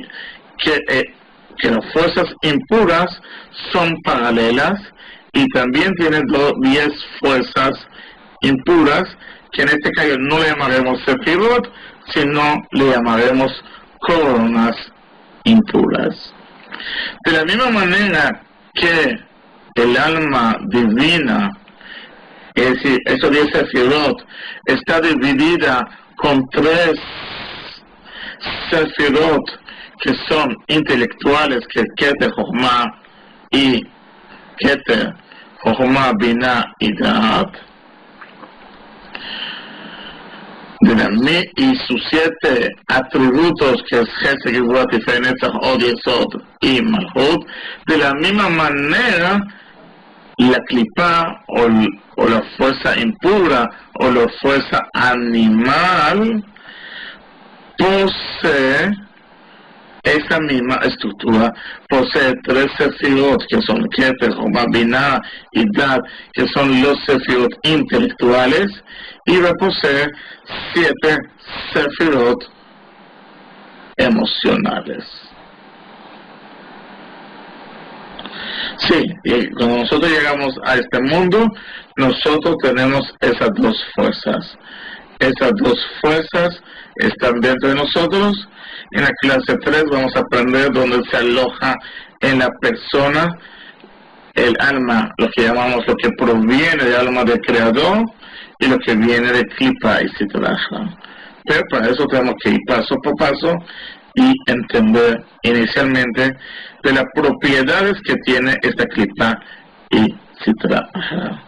que las fuerzas impuras son paralelas y también tiene 10 fuerzas impuras, que en este caso no le llamaremos sefirot, sino le llamaremos coronas impuras. De la misma manera que el alma divina, es decir, esos 10 sefirot, está dividida con 3 sefirot que son intelectuales, que es Keter, Jochma y Keter, Jochma, Binah y Da'at, y sus 7 atributos, que es Chesed, Gevurah, Tiferet, Netzach, Od, Yesod y Malchut. De la misma manera, la clipa o la fuerza impura o la fuerza animal posee esa misma estructura, posee 3 sefirot, que son Keter, Jochma, Binah y Da'at, que son los sefirot intelectuales, y va a poseer 7 sefirot emocionales. Sí, y cuando nosotros llegamos a este mundo, nosotros tenemos esas 2 fuerzas. Esas 2 fuerzas están dentro de nosotros. En la clase 3 vamos a aprender dónde se aloja en la persona el alma, lo que llamamos, lo que proviene del alma del Creador, y lo que viene de Klipa y Sitra Achra. Pero para eso tenemos que ir paso por paso y entender inicialmente de las propiedades que tiene esta Klipa y Sitra Achra.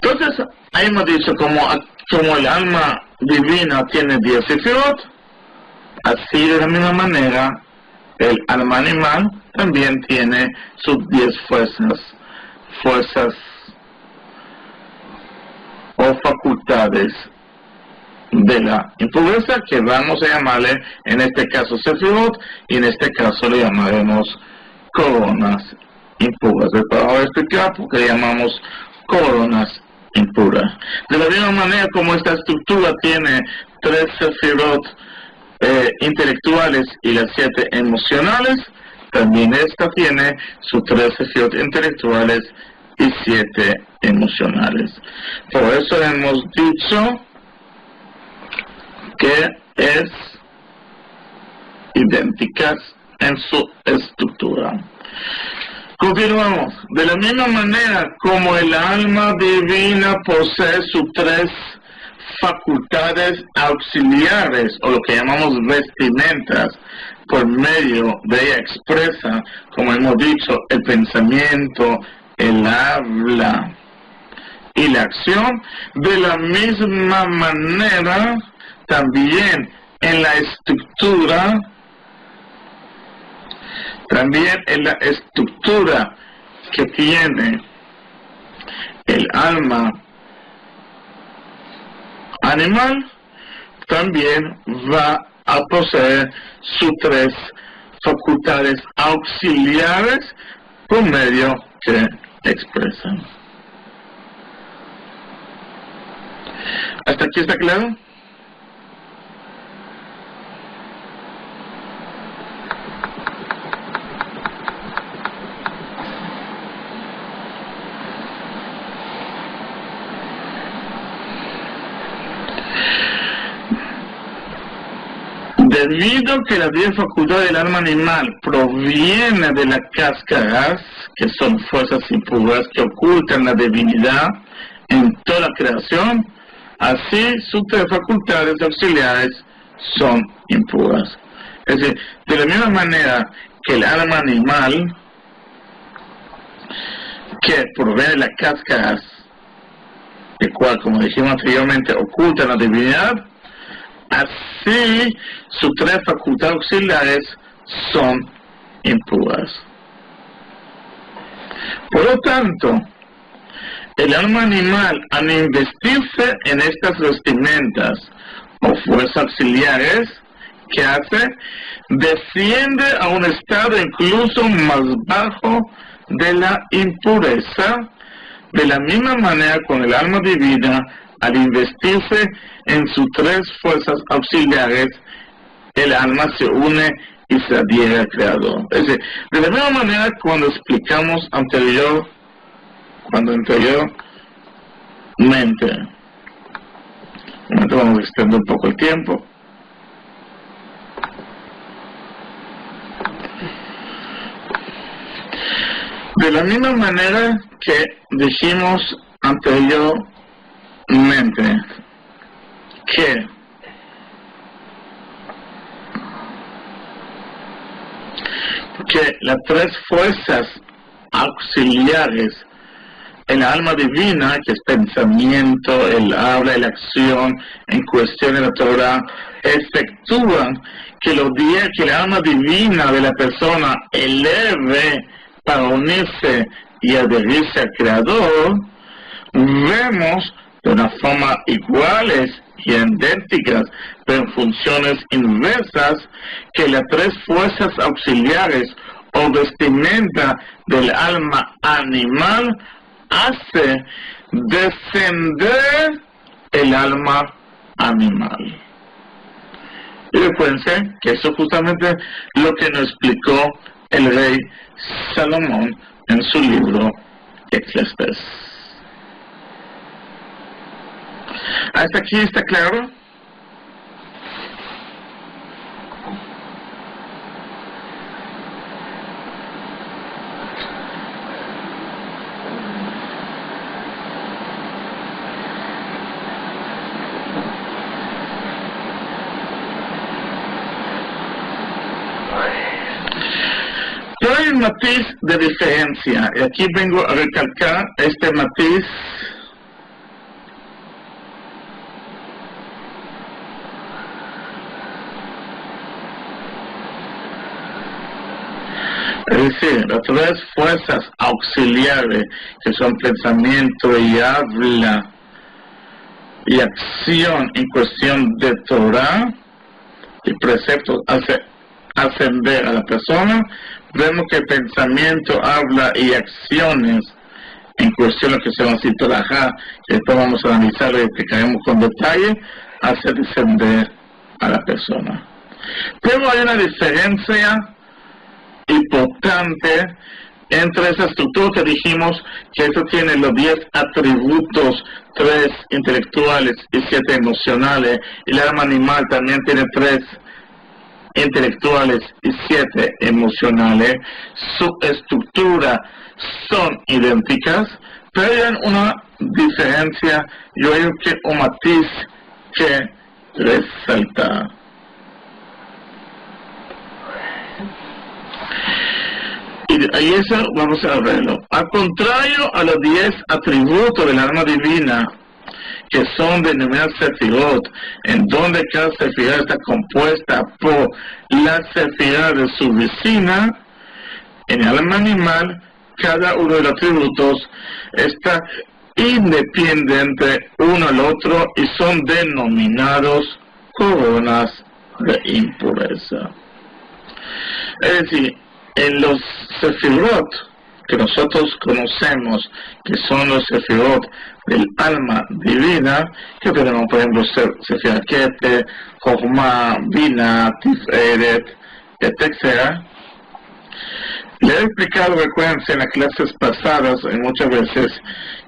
Entonces, ahí hemos dicho como el alma divina tiene 10 sefirot, así de la misma manera el alma animal también tiene sus 10 fuerzas o facultades de la impureza, que vamos a llamarle en este caso sefirot, y en este caso le llamaremos coronas impuras. Después vamos a explicar por qué le llamamos coronas impuras. De la misma manera como esta estructura tiene 3 sefirot intelectuales y las 7 emocionales, también esta tiene sus 3 sefirot intelectuales y 7 emocionales. Por eso hemos dicho que es idénticas en su estructura. Continuamos. De la misma manera como el alma divina posee sus 3 facultades auxiliares, o lo que llamamos vestimentas, por medio de ella expresa, como hemos dicho, el pensamiento, el habla y la acción. De la misma manera, también en la estructura, que tiene el alma animal, también va a poseer sus 3 facultades auxiliares por medio que expresan. ¿Hasta aquí está claro? Debido a que las 10 facultades del alma animal provienen de las cáscaras, que son fuerzas impuras que ocultan la divinidad en toda la creación, así sus 3 facultades auxiliares son impuras. Es decir, de la misma manera que el alma animal, que proviene de las cáscaras, el cual, como dijimos anteriormente, ocultan la divinidad, así sus 3 facultades auxiliares son impuras. Por lo tanto, el alma animal, al investirse en estas vestimentas o fuerzas auxiliares, ¿qué hace? Desciende a un estado incluso más bajo de la impureza. De la misma manera con el alma divina, al investirse en sus 3 fuerzas auxiliares, el alma se une y se adhiere al Creador. Es decir, de la misma manera cuando explicamos anteriormente, vamos a extender un poco el tiempo. De la misma manera que dijimos anteriormente que las tres fuerzas auxiliares en la alma divina, que es pensamiento, el habla y la acción en cuestión de la Torah, efectúan que la alma divina de la persona eleve para unirse y adherirse al Creador. Vemos de una forma iguales y idénticas, pero en funciones inversas, que las tres fuerzas auxiliares o vestimenta del alma animal hace descender el alma animal. Y recuerden que eso justamente lo que nos explicó el rey Salomón en su libro Eclesiastés. ¿Hasta aquí está claro? Pero hay un matiz de diferencia, y aquí vengo a recalcar este matiz. Es decir, las tres fuerzas auxiliares, que son pensamiento y habla y acción en cuestión de Torah y preceptos, hace ascender a la persona. Vemos que pensamiento, habla y acciones en cuestión de lo que se llama Torah, que después vamos a analizar y explicaremos con detalle, hace descender a la persona. Pero hay una diferencia importante entre esa estructura que dijimos que eso tiene los 10 atributos, 3 intelectuales y 7 emocionales, y el alma animal también tiene 3 intelectuales y 7 emocionales. Su estructura son idénticas, pero hay una diferencia y hay un matiz que resalta. Y eso vamos a verlo. Al contrario a los 10 atributos del alma divina, que son denominados sefirot, en donde cada sefirot está compuesta por la sefirot de su vecina, en el alma animal, cada uno de los atributos está independiente uno al otro y son denominados coronas de impureza. Es decir, en los sefirot que nosotros conocemos, que son los sefirot del alma divina, que tenemos, por ejemplo, Sefirot Keter, Jochma, Bina, Tiferet, etc. Le he explicado, recuerden, en las clases pasadas, muchas veces,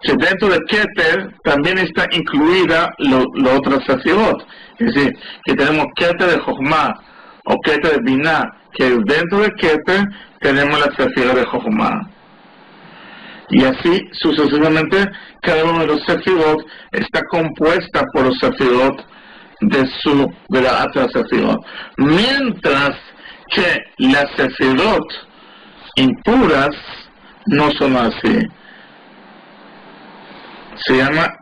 que dentro de Keter también está incluida lo otro sefirot. Es decir, que tenemos Keter de Jochma o Keter de Bina, que dentro de Keter tenemos la sefirot de Jochma. Y así sucesivamente, cada uno de los sefirot está compuesta por los sefirot de la otra sefirot. Mientras que las sefirot impuras no son así. Se llama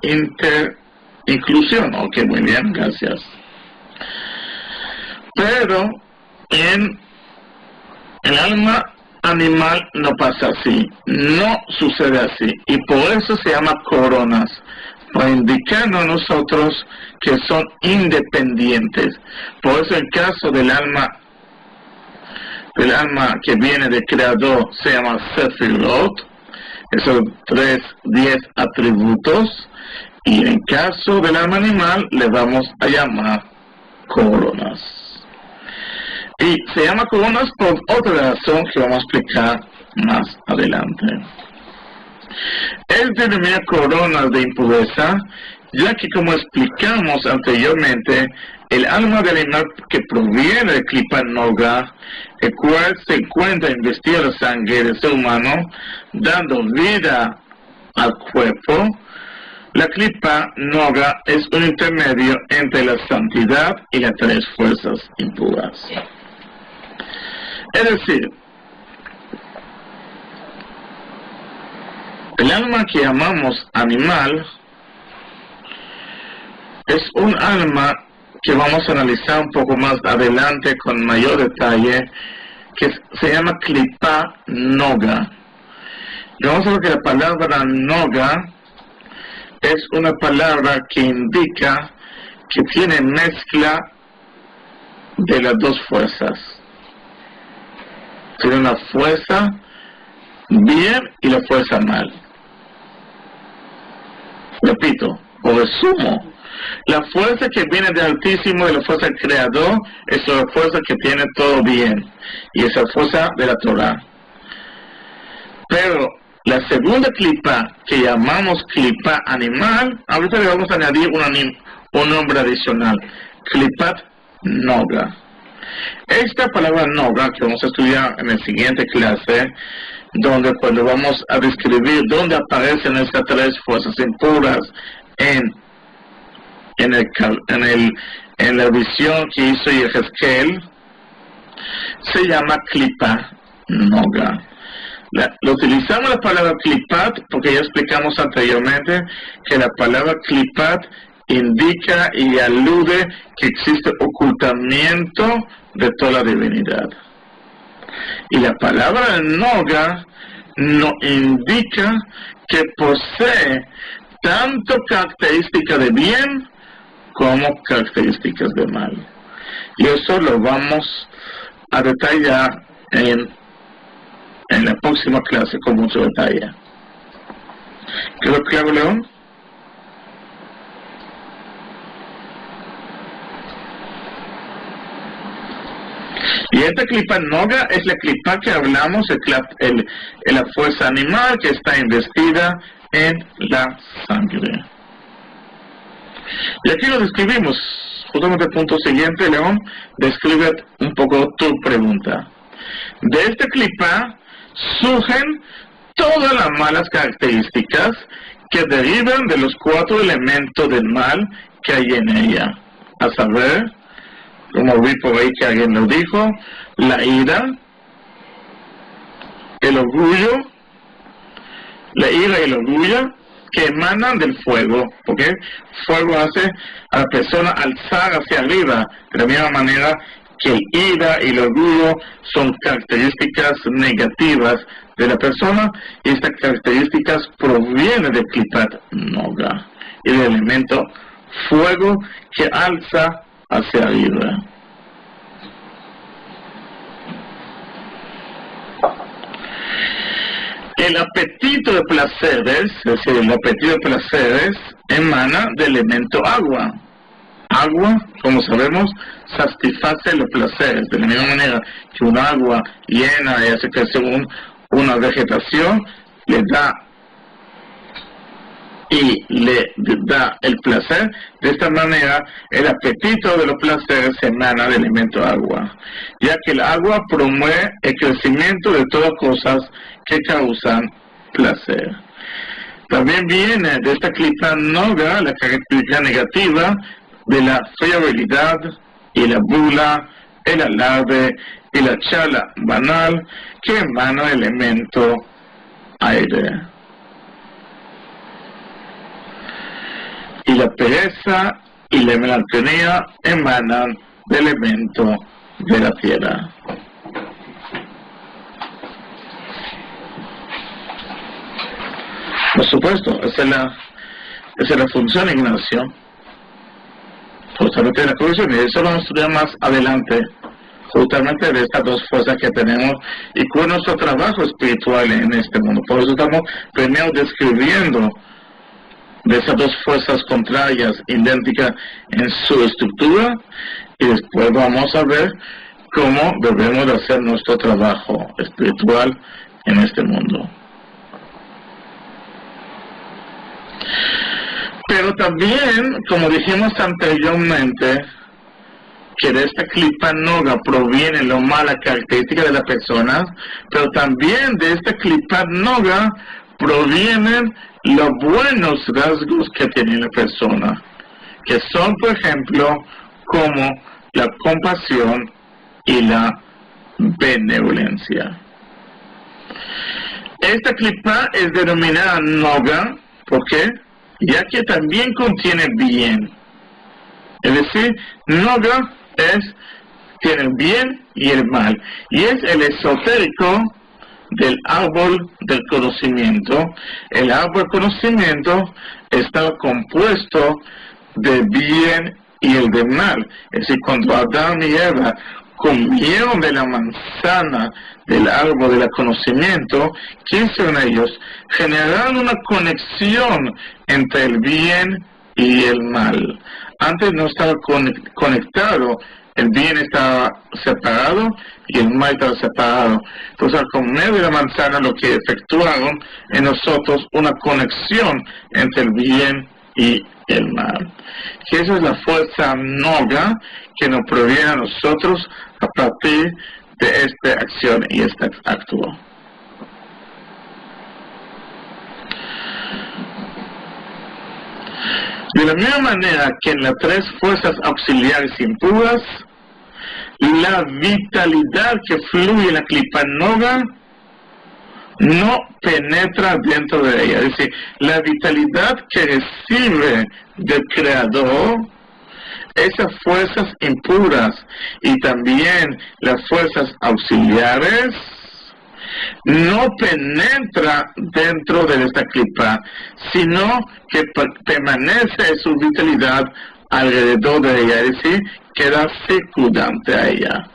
inclusión. Ok, muy bien, gracias. Pero en el alma animal no pasa así, no sucede así, y por eso se llama coronas, para indicarnos a nosotros que son independientes. Por eso el caso del alma que viene del Creador se llama Sefirot, esos 10 atributos, y en caso del alma animal le vamos a llamar coronas. Y se llama coronas por otra razón que vamos a explicar más adelante. Él denomina coronas de impureza, ya que como explicamos anteriormente, el alma del animal que proviene de Klipa Noga, el cual se encuentra investido en la sangre del ser humano, dando vida al cuerpo, la Klipa Noga es un intermedio entre la santidad y las tres fuerzas impuras. Es decir, el alma que llamamos animal es un alma que vamos a analizar un poco más adelante con mayor detalle, que se llama Klipa Noga. Y vamos a ver que la palabra Noga es una palabra que indica que tiene mezcla de las dos fuerzas. Tiene una fuerza bien y la fuerza mal. Repito, o resumo, la fuerza que viene del Altísimo y la fuerza del Creador es la fuerza que tiene todo bien, y esa fuerza de la Torah. Pero la segunda clipa, que llamamos clipa animal, ahorita le vamos a añadir un nombre adicional, clipat noga. Esta palabra noga, que vamos a estudiar en la siguiente clase, donde cuando vamos a describir dónde aparecen estas tres fuerzas impuras en la visión que hizo Yehezkel, se llama klipa noga. Lo utilizamos la palabra klipat porque ya explicamos anteriormente que la palabra klipat indica y alude que existe ocultamiento de toda la divinidad. Y la palabra noga nos indica que posee tanto características de bien como características de mal. Y eso lo vamos a detallar en la próxima clase con mucho detalle. ¿Quedó claro, León? Y esta clipa noga es la clipa que hablamos, la fuerza animal que está investida en la sangre. Y aquí lo describimos. Justamente el punto siguiente, León, describe un poco tu pregunta. De esta clipa surgen todas las malas características que derivan de los 4 elementos del mal que hay en ella. A saber, como vi por ahí que alguien lo dijo, la ira, el orgullo, la ira y el orgullo que emanan del fuego, porque fuego hace a la persona alzar hacia arriba, de la misma manera que el ira y el orgullo son características negativas de la persona, y estas características provienen del klipat noga y del elemento fuego que alza hacia arriba. El apetito de placeres, es decir, el apetito de placeres emana del elemento agua. Agua, como sabemos, satisface los placeres. De la misma manera que un agua llena y hace crecer una vegetación, le da el placer. De esta manera, el apetito de los placeres emana del elemento agua, ya que el agua promueve el crecimiento de todas cosas que causan placer. También viene de esta clipa noga la característica negativa de la friabilidad y la bula, el alarde y la charla banal que emana del elemento aire. Y la pereza y la melancolía emanan del elemento de la tierra. Por supuesto, esa es la función, Ignacio. Justamente de la corrupción, y eso lo vamos a estudiar más adelante, justamente de estas dos fuerzas que tenemos y con nuestro trabajo espiritual en este mundo. Por eso estamos primero describiendo de esas dos fuerzas contrarias, idénticas en su estructura, y después vamos a ver cómo debemos de hacer nuestro trabajo espiritual en este mundo. Pero también, como dijimos anteriormente, que de esta Klipa Noga proviene lo mala característica de la persona, pero también de esta Klipa Noga provienen los buenos rasgos que tiene la persona, que son, por ejemplo, como la compasión y la benevolencia. Esta Klipa es denominada Noga, ¿por qué? Ya que también contiene bien. Es decir, Noga tiene el bien y el mal, y es el esotérico del árbol del conocimiento. El árbol del conocimiento está compuesto de bien y el de mal. Es decir, cuando Adán y Eva comieron de la manzana del árbol del conocimiento, ¿qué hicieron ellos? Generaron una conexión entre el bien y el mal. Antes no estaba conectado, el bien estaba separado y el mal estaba separado. Entonces, al comer de la manzana, lo que efectuaron en nosotros una conexión entre el bien y el mal. Que esa es la fuerza Noga que nos proviene a nosotros a partir de esta acción y este acto. De la misma manera que en las tres fuerzas auxiliares impuras, la vitalidad que fluye en la Klipa Noga no penetra dentro de ella. Es decir, la vitalidad que recibe del Creador, esas fuerzas impuras y también las fuerzas auxiliares, no penetra dentro de esta Klipa, sino que permanece su vitalidad alrededor de ella, es decir, queda circundante a ella,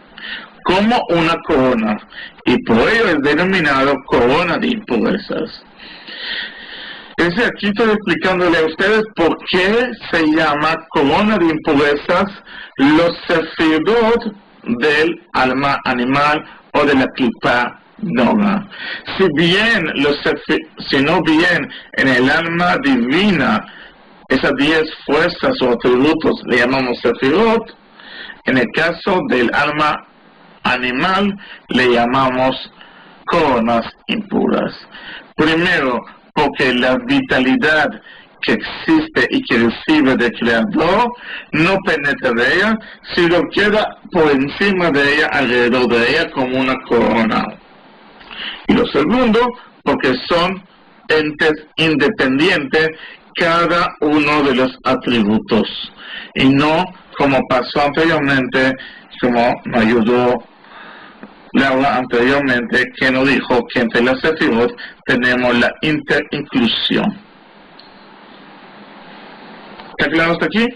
como una corona, y por ello es denominado corona de impurezas. Es decir, aquí estoy explicándole a ustedes por qué se llama corona de impurezas los sefirot del alma animal o de la Klipa Noga. Si no bien en el alma divina, esas 10 fuerzas o atributos le llamamos sefirot, en el caso del alma animal le llamamos coronas impuras. Primero, porque la vitalidad que existe y que recibe del Creador no penetra de ella, sino queda por encima de ella, alrededor de ella, como una corona. Y lo segundo, porque son entes independientes cada uno de los atributos, y no como pasó anteriormente, como me ayudó Laura anteriormente, que nos dijo que entre las sefirot tenemos la interinclusión. ¿Está claro hasta aquí?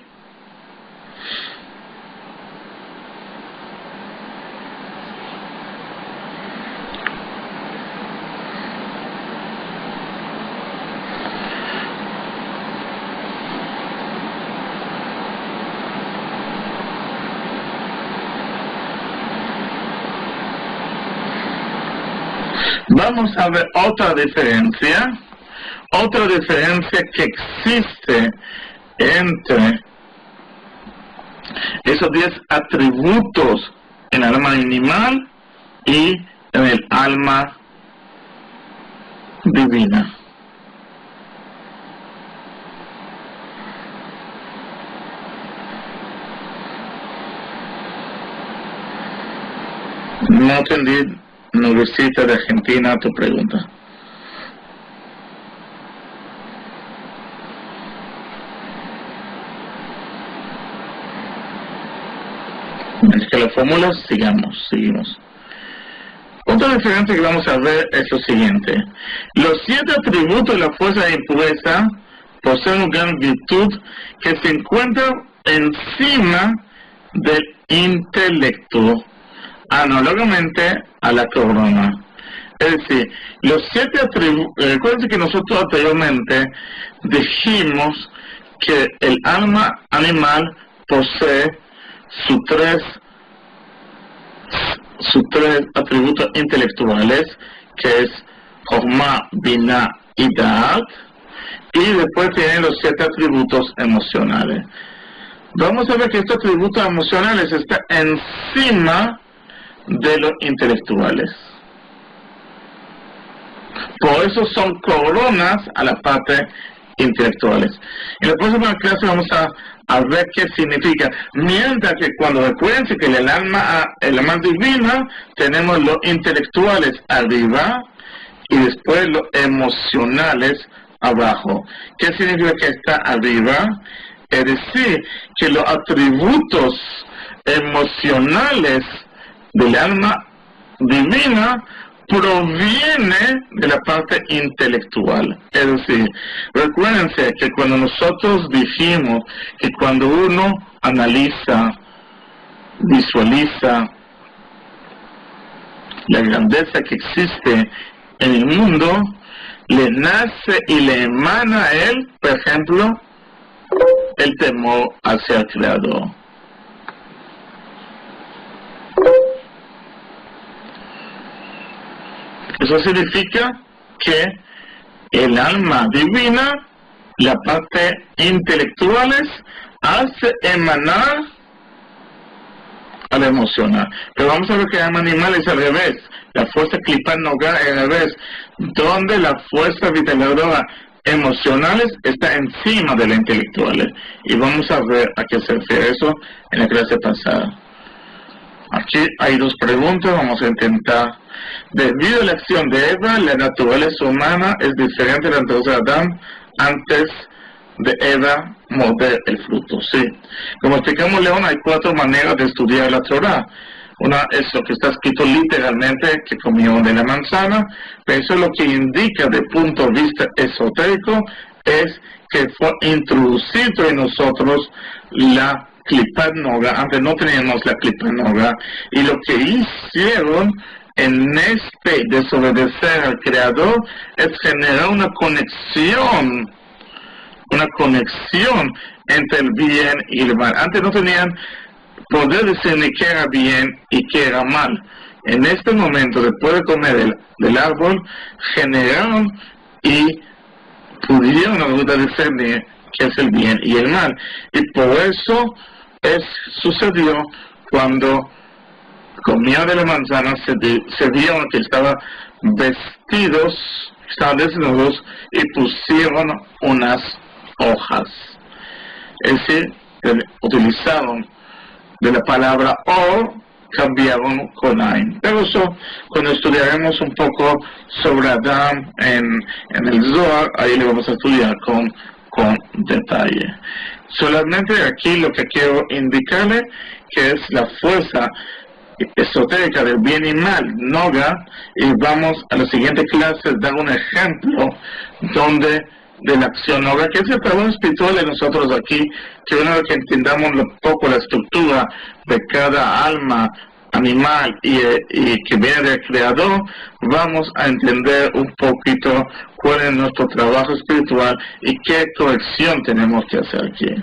Vamos a ver otra diferencia que existe entre esos 10 atributos en el alma animal y en el alma divina. No entendí, Nubecita de Argentina, tu pregunta. Es que la fórmula, seguimos. Otra diferencia que vamos a ver es lo siguiente. Los 7 atributos de la fuerza de impureza poseen una gran virtud que se encuentra encima del intelecto, análogamente a la corona. Es decir, los 7 atributos, recuerden que nosotros anteriormente dijimos que el alma animal posee sus 3 sus 3 atributos intelectuales, que es Jochma, Binah y Da'at, y después tienen los 7 atributos emocionales. Vamos a ver que estos atributos emocionales están encima de los intelectuales. Por eso son coronas a la parte intelectuales. En la próxima clase vamos a ver qué significa. Mientras que cuando recuerden que el alma divina, tenemos los intelectuales arriba y después los emocionales abajo. ¿Qué significa que está arriba? Es decir, que los atributos emocionales del alma divina proviene de la parte intelectual. Es decir, recuérdense que cuando nosotros dijimos que cuando uno analiza, visualiza la grandeza que existe en el mundo, le nace y le emana a él, por ejemplo, el temor hacia el Creador. Eso significa que el alma divina, la parte intelectuales, hace emanar a la emocional. Pero vamos a ver que el alma animal es al revés. La fuerza Klipat Nogah es al revés, donde la fuerza vitalizadora emocionales está encima de las intelectuales. Y vamos a ver a qué se refiere eso en la clase pasada. Aquí hay 2 preguntas, vamos a intentar. Debido a la acción de Eva, la naturaleza humana es diferente de la naturaleza de Adán antes de Eva morder el fruto. Sí. Como explicamos, León, hay 4 maneras de estudiar la Torah. Una es lo que está escrito literalmente, que comió de la manzana, pero eso es lo que indica de punto de vista esotérico, es que fue introducido en nosotros la Klipat Nogah. Antes no teníamos la Klipat Nogah, y lo que hicieron en desobedecer al Creador es generar una conexión entre el bien y el mal. Antes no tenían poder decir ni qué era bien y qué era mal. En este momento, después de comer del árbol, generaron y pudieron discernir qué es el bien y el mal. Y por eso sucedió cuando comían de la manzana, se vieron que estaban vestidos, estaban desnudos y pusieron unas hojas. Es decir, utilizaron de la palabra o, cambiaron con Ain. Pero eso, cuando estudiaremos un poco sobre Adán en el Zohar, ahí le vamos a estudiar con detalle. Solamente aquí lo que quiero indicarle, que es la fuerza esotérica del bien y mal, Nogah, y vamos a la siguiente clase dar un ejemplo de la acción Nogah, que es el trabajo espiritual de nosotros aquí, que una vez que entendamos un poco la estructura de cada alma animal y que viene del Creador, vamos a entender un poquito cuál es nuestro trabajo espiritual y qué corrección tenemos que hacer aquí.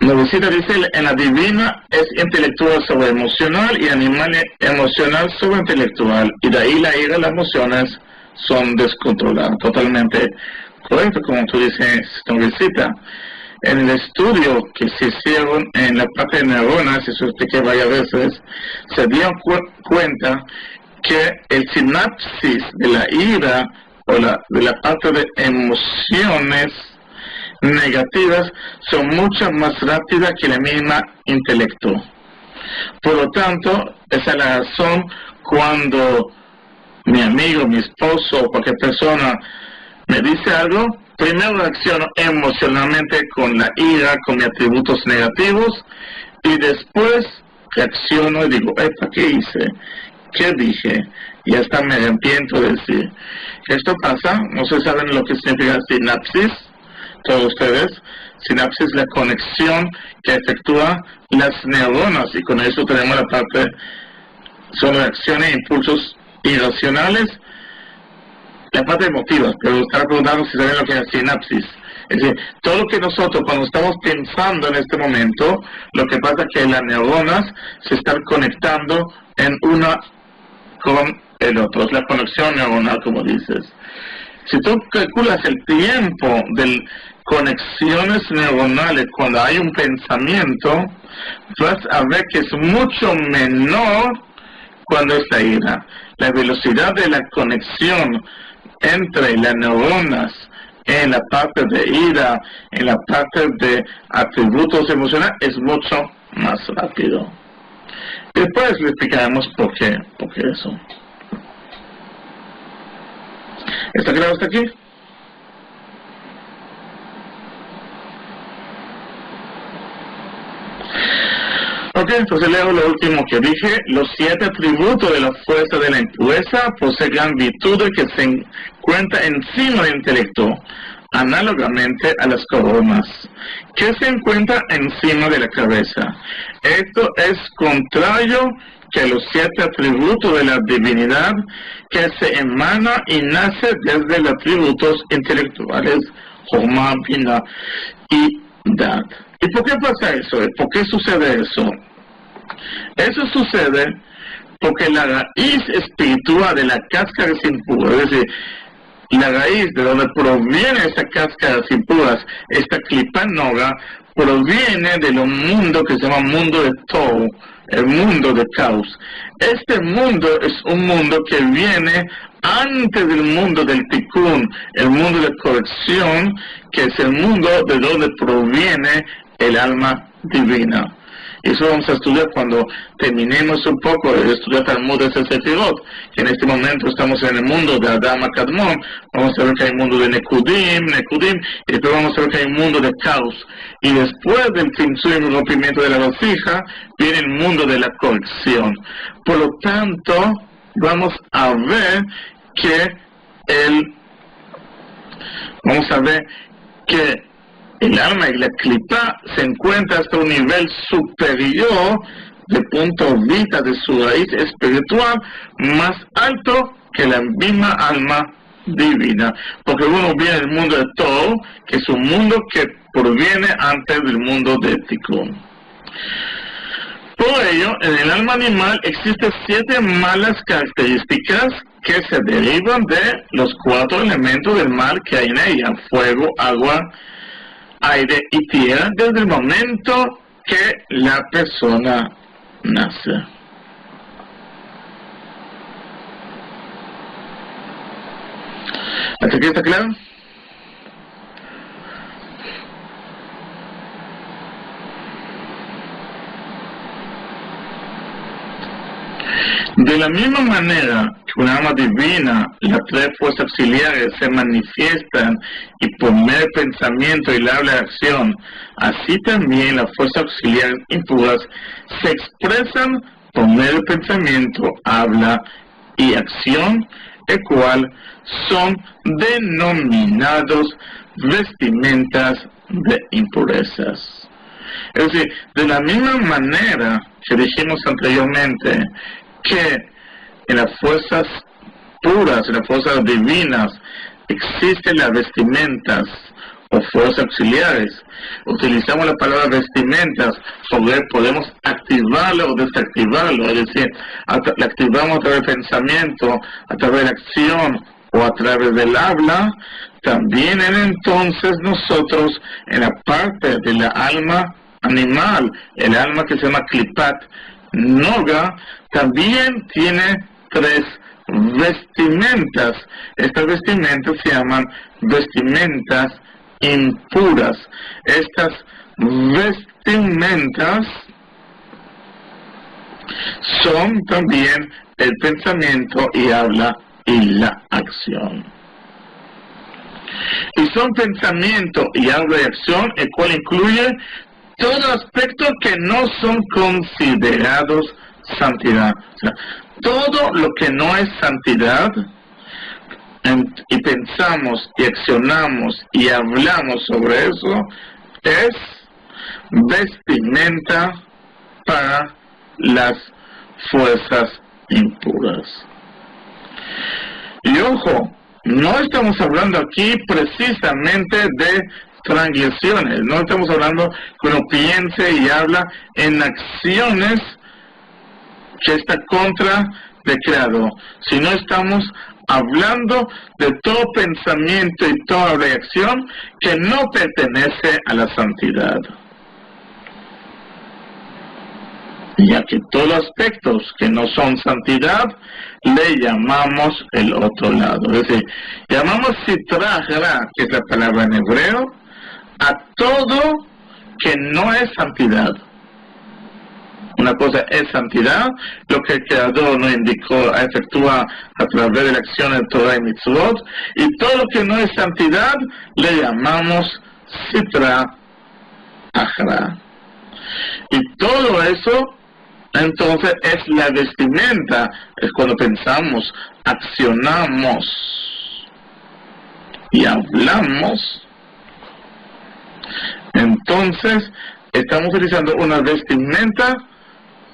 La visita dice, en la divina es intelectual sobre emocional y animal emocional sobre intelectual, y de ahí la ira y las emociones son descontroladas, totalmente correcto, como tú dices, visita. En el estudio que se hicieron en la parte de neuronas, eso expliqué varias veces, se dieron cuenta que el sinapsis de la ira o de la parte de emociones negativas son mucho más rápidas que la misma intelecto. Por lo tanto, esa es la razón cuando mi amigo, mi esposo o cualquier persona me dice algo, primero reacciono emocionalmente con la ira, con mis atributos negativos, y después reacciono y digo, ¿qué hice? ¿Qué dije? Y hasta me arrepiento de decir. Esto pasa, no se saben lo que significa sinapsis, todos ustedes. Sinapsis es la conexión que efectúa las neuronas, y con eso tenemos la parte, son reacciones e impulsos irracionales, la parte emotiva, pero estaba preguntando si saben lo que es sinapsis. Es decir, todo lo que nosotros cuando estamos pensando en este momento, lo que pasa es que las neuronas se están conectando en una con el otro, es la conexión neuronal, como dices. Si tú calculas el tiempo de conexiones neuronales cuando hay un pensamiento, vas a ver que es mucho menor cuando es la ira. La velocidad de la conexión entre las neuronas en la parte de ira, en la parte de atributos emocionales, es mucho más rápido. Después le explicaremos por qué eso. ¿Está claro hasta aquí? Ok, entonces leo lo último que dije. Los 7 atributos de la fuerza de la impureza poseen gran virtudes que se encuentran encima del intelecto, análogamente a las coronas, que se encuentran encima de la cabeza. Esto es contrario que los 7 atributos de la divinidad, que se emana y nace desde los atributos intelectuales, Jochma, Bina y Dat. ¿Y por qué pasa eso? ¿Por qué sucede eso? Eso sucede porque la raíz espiritual de la cáscara impura, es decir, la raíz de donde proviene esa cáscara impuras, esta klipa noga, proviene de un mundo que se llama mundo de Tohu, el mundo de caos. Este mundo es un mundo que viene antes del mundo del tikkun, el mundo de corrección, que es el mundo de donde proviene el alma divina. Eso vamos a estudiar cuando terminemos un poco de estudiar Talmud de Sefirot, que en este momento estamos en el mundo de Adama Kadmon. Vamos a ver que hay un mundo de Nekudim, y después vamos a ver que hay un mundo de caos. Y después del Tzimtzum y el rompimiento de la vasija, viene el mundo de la corrección. Por lo tanto, vamos a ver que el alma y la clipa se encuentra hasta un nivel superior de punto de vista de su raíz espiritual, más alto que la misma alma divina. Porque uno viene del mundo de todo, que es un mundo que proviene antes del mundo de Tikkun. Por ello, en el alma animal existen 7 malas características que se derivan de los 4 elementos del mal que hay en ella: fuego, agua, aire y tierra, desde el momento que la persona nace. ¿Hasta aquí está claro? De la misma manera que una alma divina, las 3 fuerzas auxiliares se manifiestan y por medio del pensamiento y la habla de acción, así también las fuerzas auxiliares impuras se expresan por medio del pensamiento, habla y acción, el cual son denominados vestimentas de impurezas. Es decir, de la misma manera que dijimos anteriormente, que en las fuerzas puras, en las fuerzas divinas, existen las vestimentas o fuerzas auxiliares. Utilizamos la palabra vestimentas porque podemos activarlo o desactivarlo, es decir, la activamos a través del pensamiento, a través de la acción o a través del habla. También entonces nosotros, en la parte de la alma animal, el alma que se llama Klipat Noga, también tiene 3 vestimentas. Estas vestimentas se llaman vestimentas impuras. Estas vestimentas son también el pensamiento y habla y la acción. Y son pensamiento y habla y acción, el cual incluye todo aspecto que no son considerados santidad. O sea, todo lo que no es santidad, y pensamos y accionamos y hablamos sobre eso, es vestimenta para las fuerzas impuras. Y ojo, no estamos hablando aquí precisamente de transgresiones. No estamos hablando que uno piense y habla en acciones que está contra del Creador, sino estamos hablando de todo pensamiento y toda reacción que no pertenece a la santidad. Ya que todos los aspectos que no son santidad, le llamamos el otro lado. Es decir, llamamos sitra hara, que es la palabra en hebreo, a todo que no es santidad. Una cosa es santidad, lo que el Creador nos indicó, efectúa a través de la acción de Torah y Mitzvot, y todo lo que no es santidad, le llamamos sitra hara. Y todo eso, entonces, es la vestimenta, es cuando pensamos, accionamos y hablamos. Entonces, estamos utilizando una vestimenta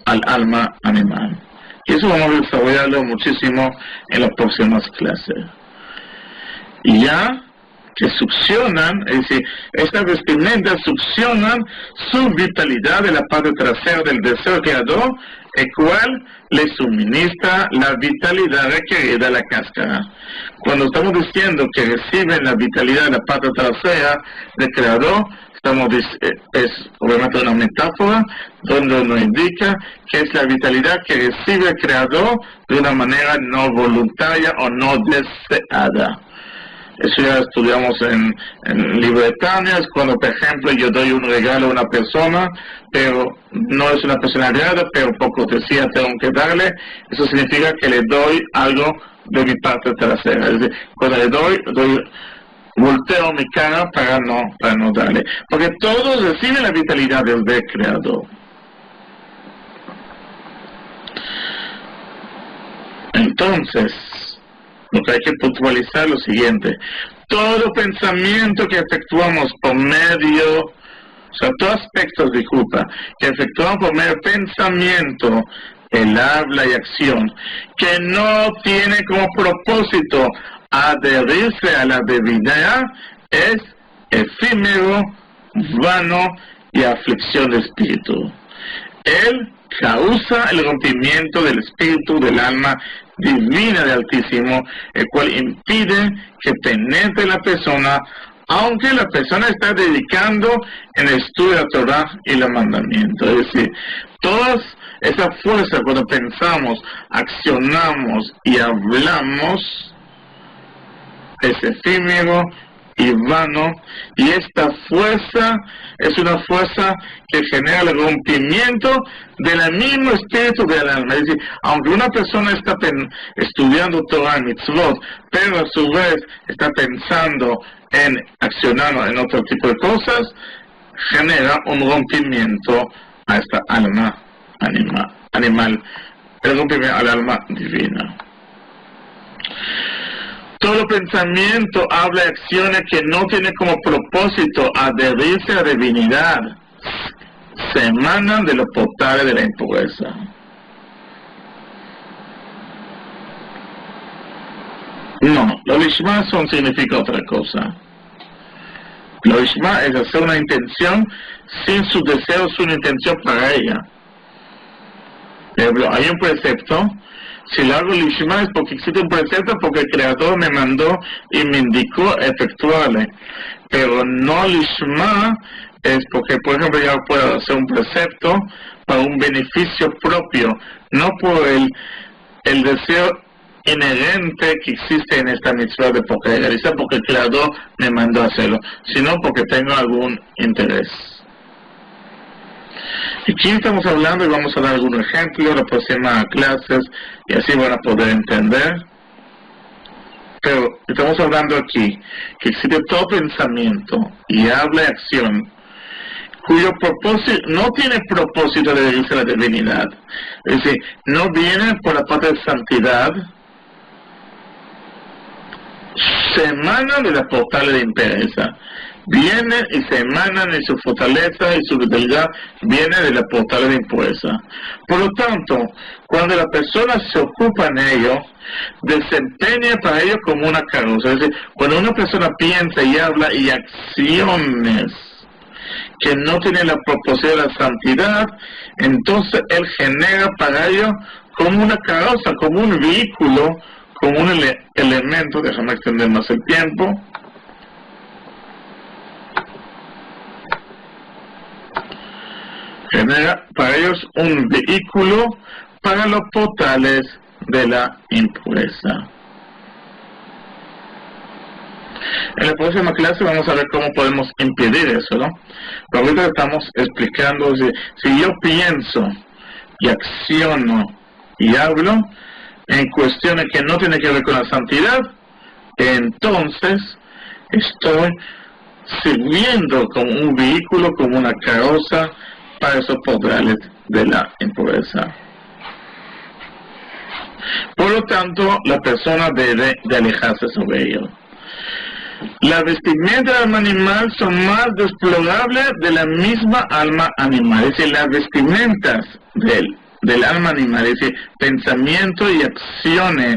al alma animal. Y eso vamos a desarrollarlo muchísimo en las próximas clases. Y ya que succionan, es decir, estas vestimentas succionan su vitalidad de la parte trasera del deseo creador, el cual le suministra la vitalidad requerida a la cáscara. Cuando estamos diciendo que reciben la vitalidad de la parte trasera del creador, es obviamente una metáfora donde nos indica que es la vitalidad que recibe el creador de una manera no voluntaria o no deseada. Eso ya estudiamos en el libro de Tania, es cuando, por ejemplo, yo doy un regalo a una persona, pero no es una persona agradable, pero por cortesía tengo que darle. Eso significa que le doy algo de mi parte trasera. Es decir, cuando le doy volteo mi cara para no darle. Porque todos reciben la vitalidad del Creador. Entonces, lo que hay que puntualizar es lo siguiente: todo pensamiento que efectuamos por medio, o sea, todo aspecto, disculpa, que efectuamos por medio de pensamiento, el habla y acción, que no tiene como propósito adherirse a la divinidad, es efímero, vano y aflicción de espíritu. Él causa el rompimiento del espíritu del alma divina del Altísimo, el cual impide que penetre la persona, aunque la persona está dedicando en el estudio de la Torah y los mandamientos. Es decir, todas esas fuerzas, cuando pensamos, accionamos y hablamos, es efímero y vano, y esta fuerza es una fuerza que genera el rompimiento del mismo espíritu del alma. Es decir, aunque una persona está estudiando Torah y Mitzvot, pero a su vez está pensando en accionar en otro tipo de cosas, genera un rompimiento a esta alma animal, el rompimiento al alma divina. Todo pensamiento habla de acciones que no tienen como propósito adherirse a la divinidad, se emanan de los portales de la impureza. No, lo lishma significa otra cosa. Lo lishma es hacer una intención sin su deseo, sin una intención para ella. Hay un precepto. Si lo hago lishma es porque existe un precepto, porque el Creador me mandó y me indicó efectuarle. Pero no lishma es porque, por ejemplo, yo puedo hacer un precepto para un beneficio propio, no por el deseo inherente que existe en esta mitzvah de realizar porque el Creador me mandó a hacerlo, sino porque tengo algún interés. Aquí estamos hablando y vamos a dar algún ejemplo en las próximas clases y así van a poder entender. Pero estamos hablando aquí que existe todo pensamiento y habla y acción cuyo propósito no tiene propósito de dirigirse a la divinidad. Es decir, no viene por la parte de santidad, se emanan de las portales de impureza. Vienen y se emanan y su fortaleza y su vitalidad viene de las portales de impureza. Por lo tanto, cuando la persona se ocupa en ello, desempeña para ellos como una causa. Es decir, cuando una persona piensa y habla y acciones que no tienen la proporción de la santidad, entonces él genera para ellos como una causa, como un vehículo, como un elemento, déjame extender más el tiempo, genera para ellos un vehículo para los portales de la impureza. En la próxima clase vamos a ver cómo podemos impedir eso, ¿no? Pero ahorita estamos explicando, si yo pienso y acciono y hablo en cuestiones que no tienen que ver con la santidad, entonces estoy sirviendo como un vehículo, como una carroza para esos portales de la impureza. Por lo tanto, la persona debe de alejarse sobre ello. Las vestimentas del alma animal son más desplorables de la misma alma animal. Es decir, las vestimentas del alma animal, es decir, pensamiento y acciones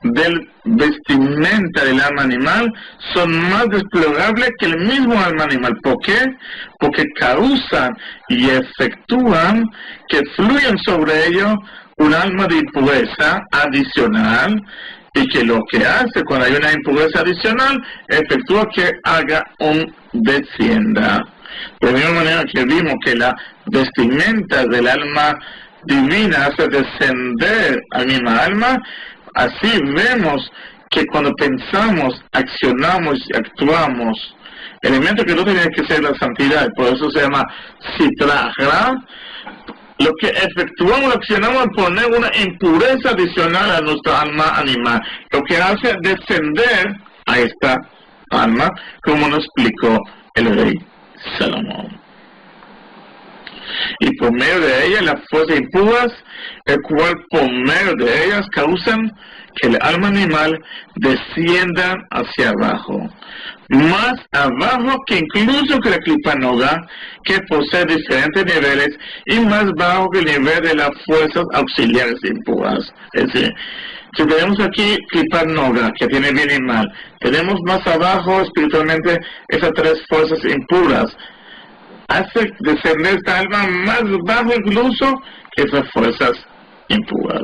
del vestimenta del alma animal son más desplorables que el mismo alma animal. ¿Por qué? Porque causan y efectúan que fluyan sobre ellos un alma de impureza adicional, y que lo que hace cuando hay una impureza adicional efectúa que haga un descienda. De la misma manera que vimos que la vestimenta del alma divina hace descender al mismo alma, así vemos que cuando pensamos, accionamos y actuamos, elemento que no tiene que ser la santidad, por eso se llama sitra achra, lo que efectuamos, accionamos, poner una impureza adicional a nuestra alma animal, lo que hace descender a esta alma, como nos explicó el rey Salomón. Y por medio de ellas las fuerzas impuras, el cual por medio de ellas causan que el alma animal descienda hacia abajo, más abajo que incluso que la clipa noga, que posee diferentes niveles, y más bajo que el nivel de las fuerzas auxiliares impuras. Es decir, si tenemos aquí clipa noga, que tiene bien y mal, tenemos más abajo espiritualmente esas tres fuerzas impuras, hace descender esta alma más bajo incluso que esas fuerzas impuras.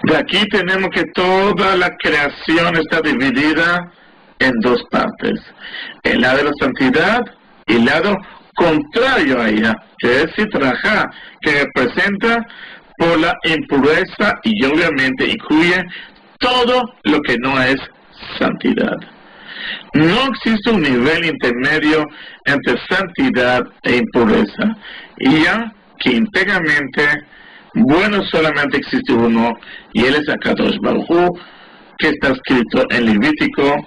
De aquí tenemos que toda la creación está dividida en dos partes: el lado de la santidad y el lado contrario a ella, que es sitra achra, que representa por la impureza y obviamente incluye todo lo que no es santidad. No existe un nivel intermedio entre santidad e impureza, y ya que íntegramente bueno solamente existe uno, y él es Akadosh Baruj Hu, que está escrito en Levítico,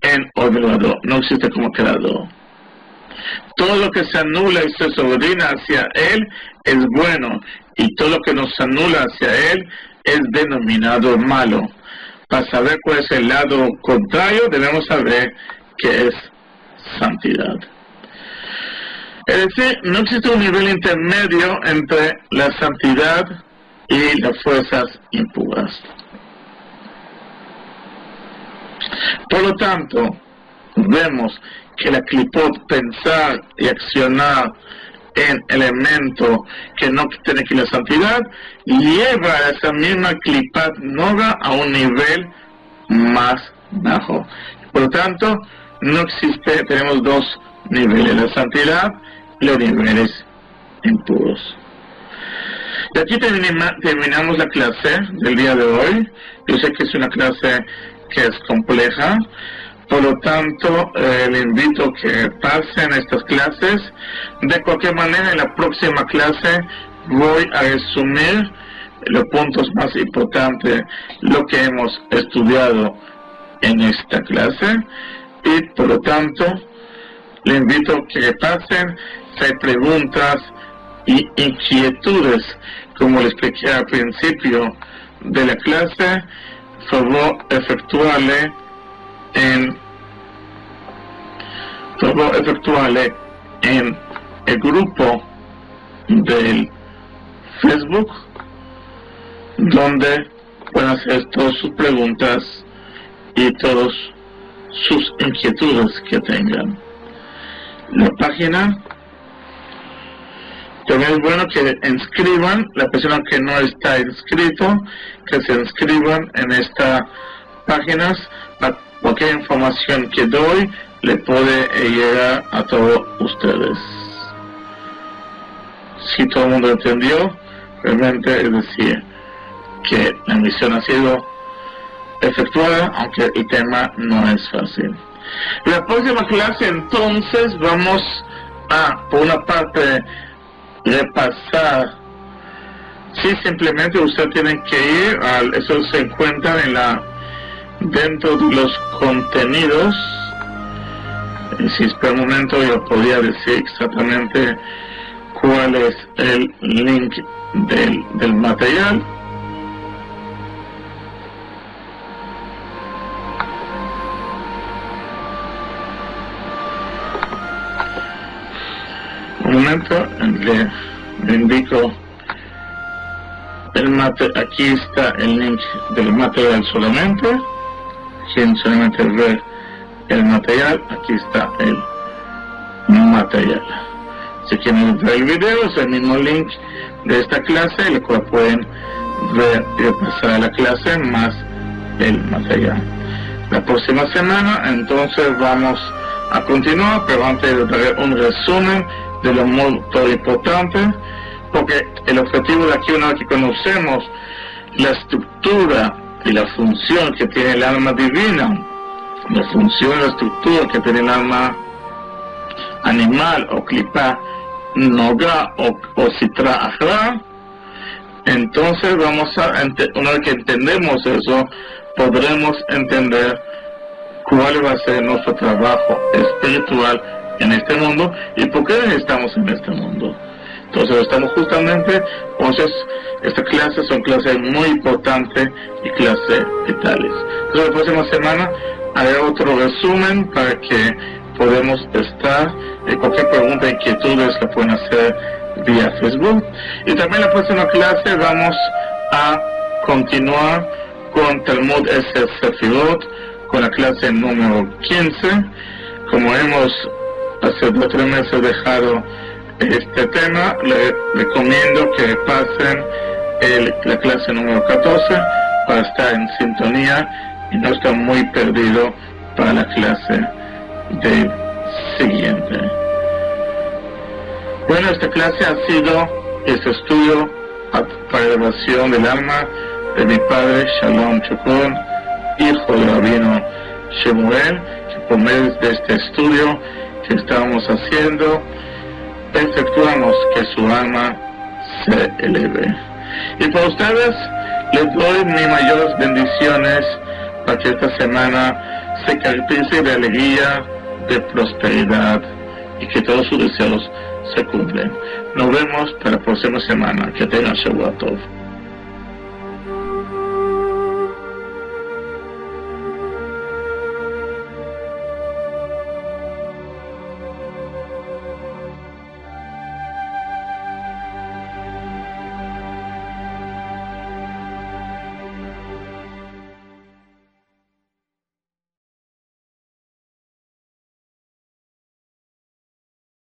en Ovelado, no existe como creador. Todo lo que se anula y se subordina hacia él es bueno, y todo lo que nos anula hacia él es denominado malo. Para saber cuál es el lado contrario, debemos saber que es santidad. Es decir, no existe un nivel intermedio entre la santidad y las fuerzas impuras. Por lo tanto, vemos que la clipot, pensar y accionar en elementos que no tiene que la santidad, lleva a esa misma clipat noga a un nivel más bajo. Por lo tanto, no existe, tenemos dos niveles, la santidad y los niveles impuros. Y aquí terminamos la clase del día de hoy. Yo sé que es una clase que es compleja, por lo tanto le invito a que pasen estas clases. De cualquier manera, en la próxima clase voy a resumir los puntos más importantes, lo que hemos estudiado en esta clase, y por lo tanto le invito a que pasen. Si hay preguntas y inquietudes, como les expliqué al principio de la clase, por favor efectuarle en el grupo del Facebook, donde pueden hacer todas sus preguntas y todas sus inquietudes que tengan. La página, también es bueno que inscriban, la persona que no está inscrito, que se inscriban en esta página. Cualquier información que doy le puede llegar a todos ustedes. Si todo el mundo entendió, realmente es decir que la misión ha sido efectuada, aunque el tema no es fácil. En la próxima clase entonces vamos a, por una parte, repasar. Si simplemente usted tiene que ir eso se encuentra dentro de los contenidos. Si espera un momento, yo podría decir exactamente cuál es el link del material. Un momento, le indico aquí está el link del material solamente. Quien solamente ve el material, aquí está el material. Si quieren ver el video, es el mismo link de esta clase, el cual pueden ver y repasar la clase más el material. La próxima semana entonces vamos a continuar, pero antes de dar un resumen de lo muy importante, porque el objetivo de aquí, una vez que conocemos la estructura y la función que tiene el alma divina, la función y la estructura que tiene el alma animal o klipa noga o sitra ajra, entonces una vez que entendemos eso, podremos entender cuál va a ser nuestro trabajo espiritual en este mundo y por qué estamos en este mundo. Entonces estamos justamente, entonces estas clases son clases muy importantes y clases vitales. Entonces la próxima semana haré otro resumen para que podamos estar, cualquier pregunta e inquietudes la pueden hacer vía Facebook. Y también la próxima clase vamos a continuar con Talmud Eser Sefirot, con la clase número 15. Como hemos hace 2 o 3 meses dejado este tema, les recomiendo que pasen la clase número 14 para estar en sintonía y no estar muy perdido para la clase del siguiente. Bueno, esta clase ha sido este estudio para elevación del alma de mi padre Shalom Chukron, hijo del rabino Shemuel, que por medio de este estudio que estábamos haciendo, efectuamos que su alma se eleve. Y para ustedes les doy mis mayores bendiciones para que esta semana se caracterice de alegría, de prosperidad y que todos sus deseos se cumplen. Nos vemos para la próxima semana. Que tengan Shabbat Tov.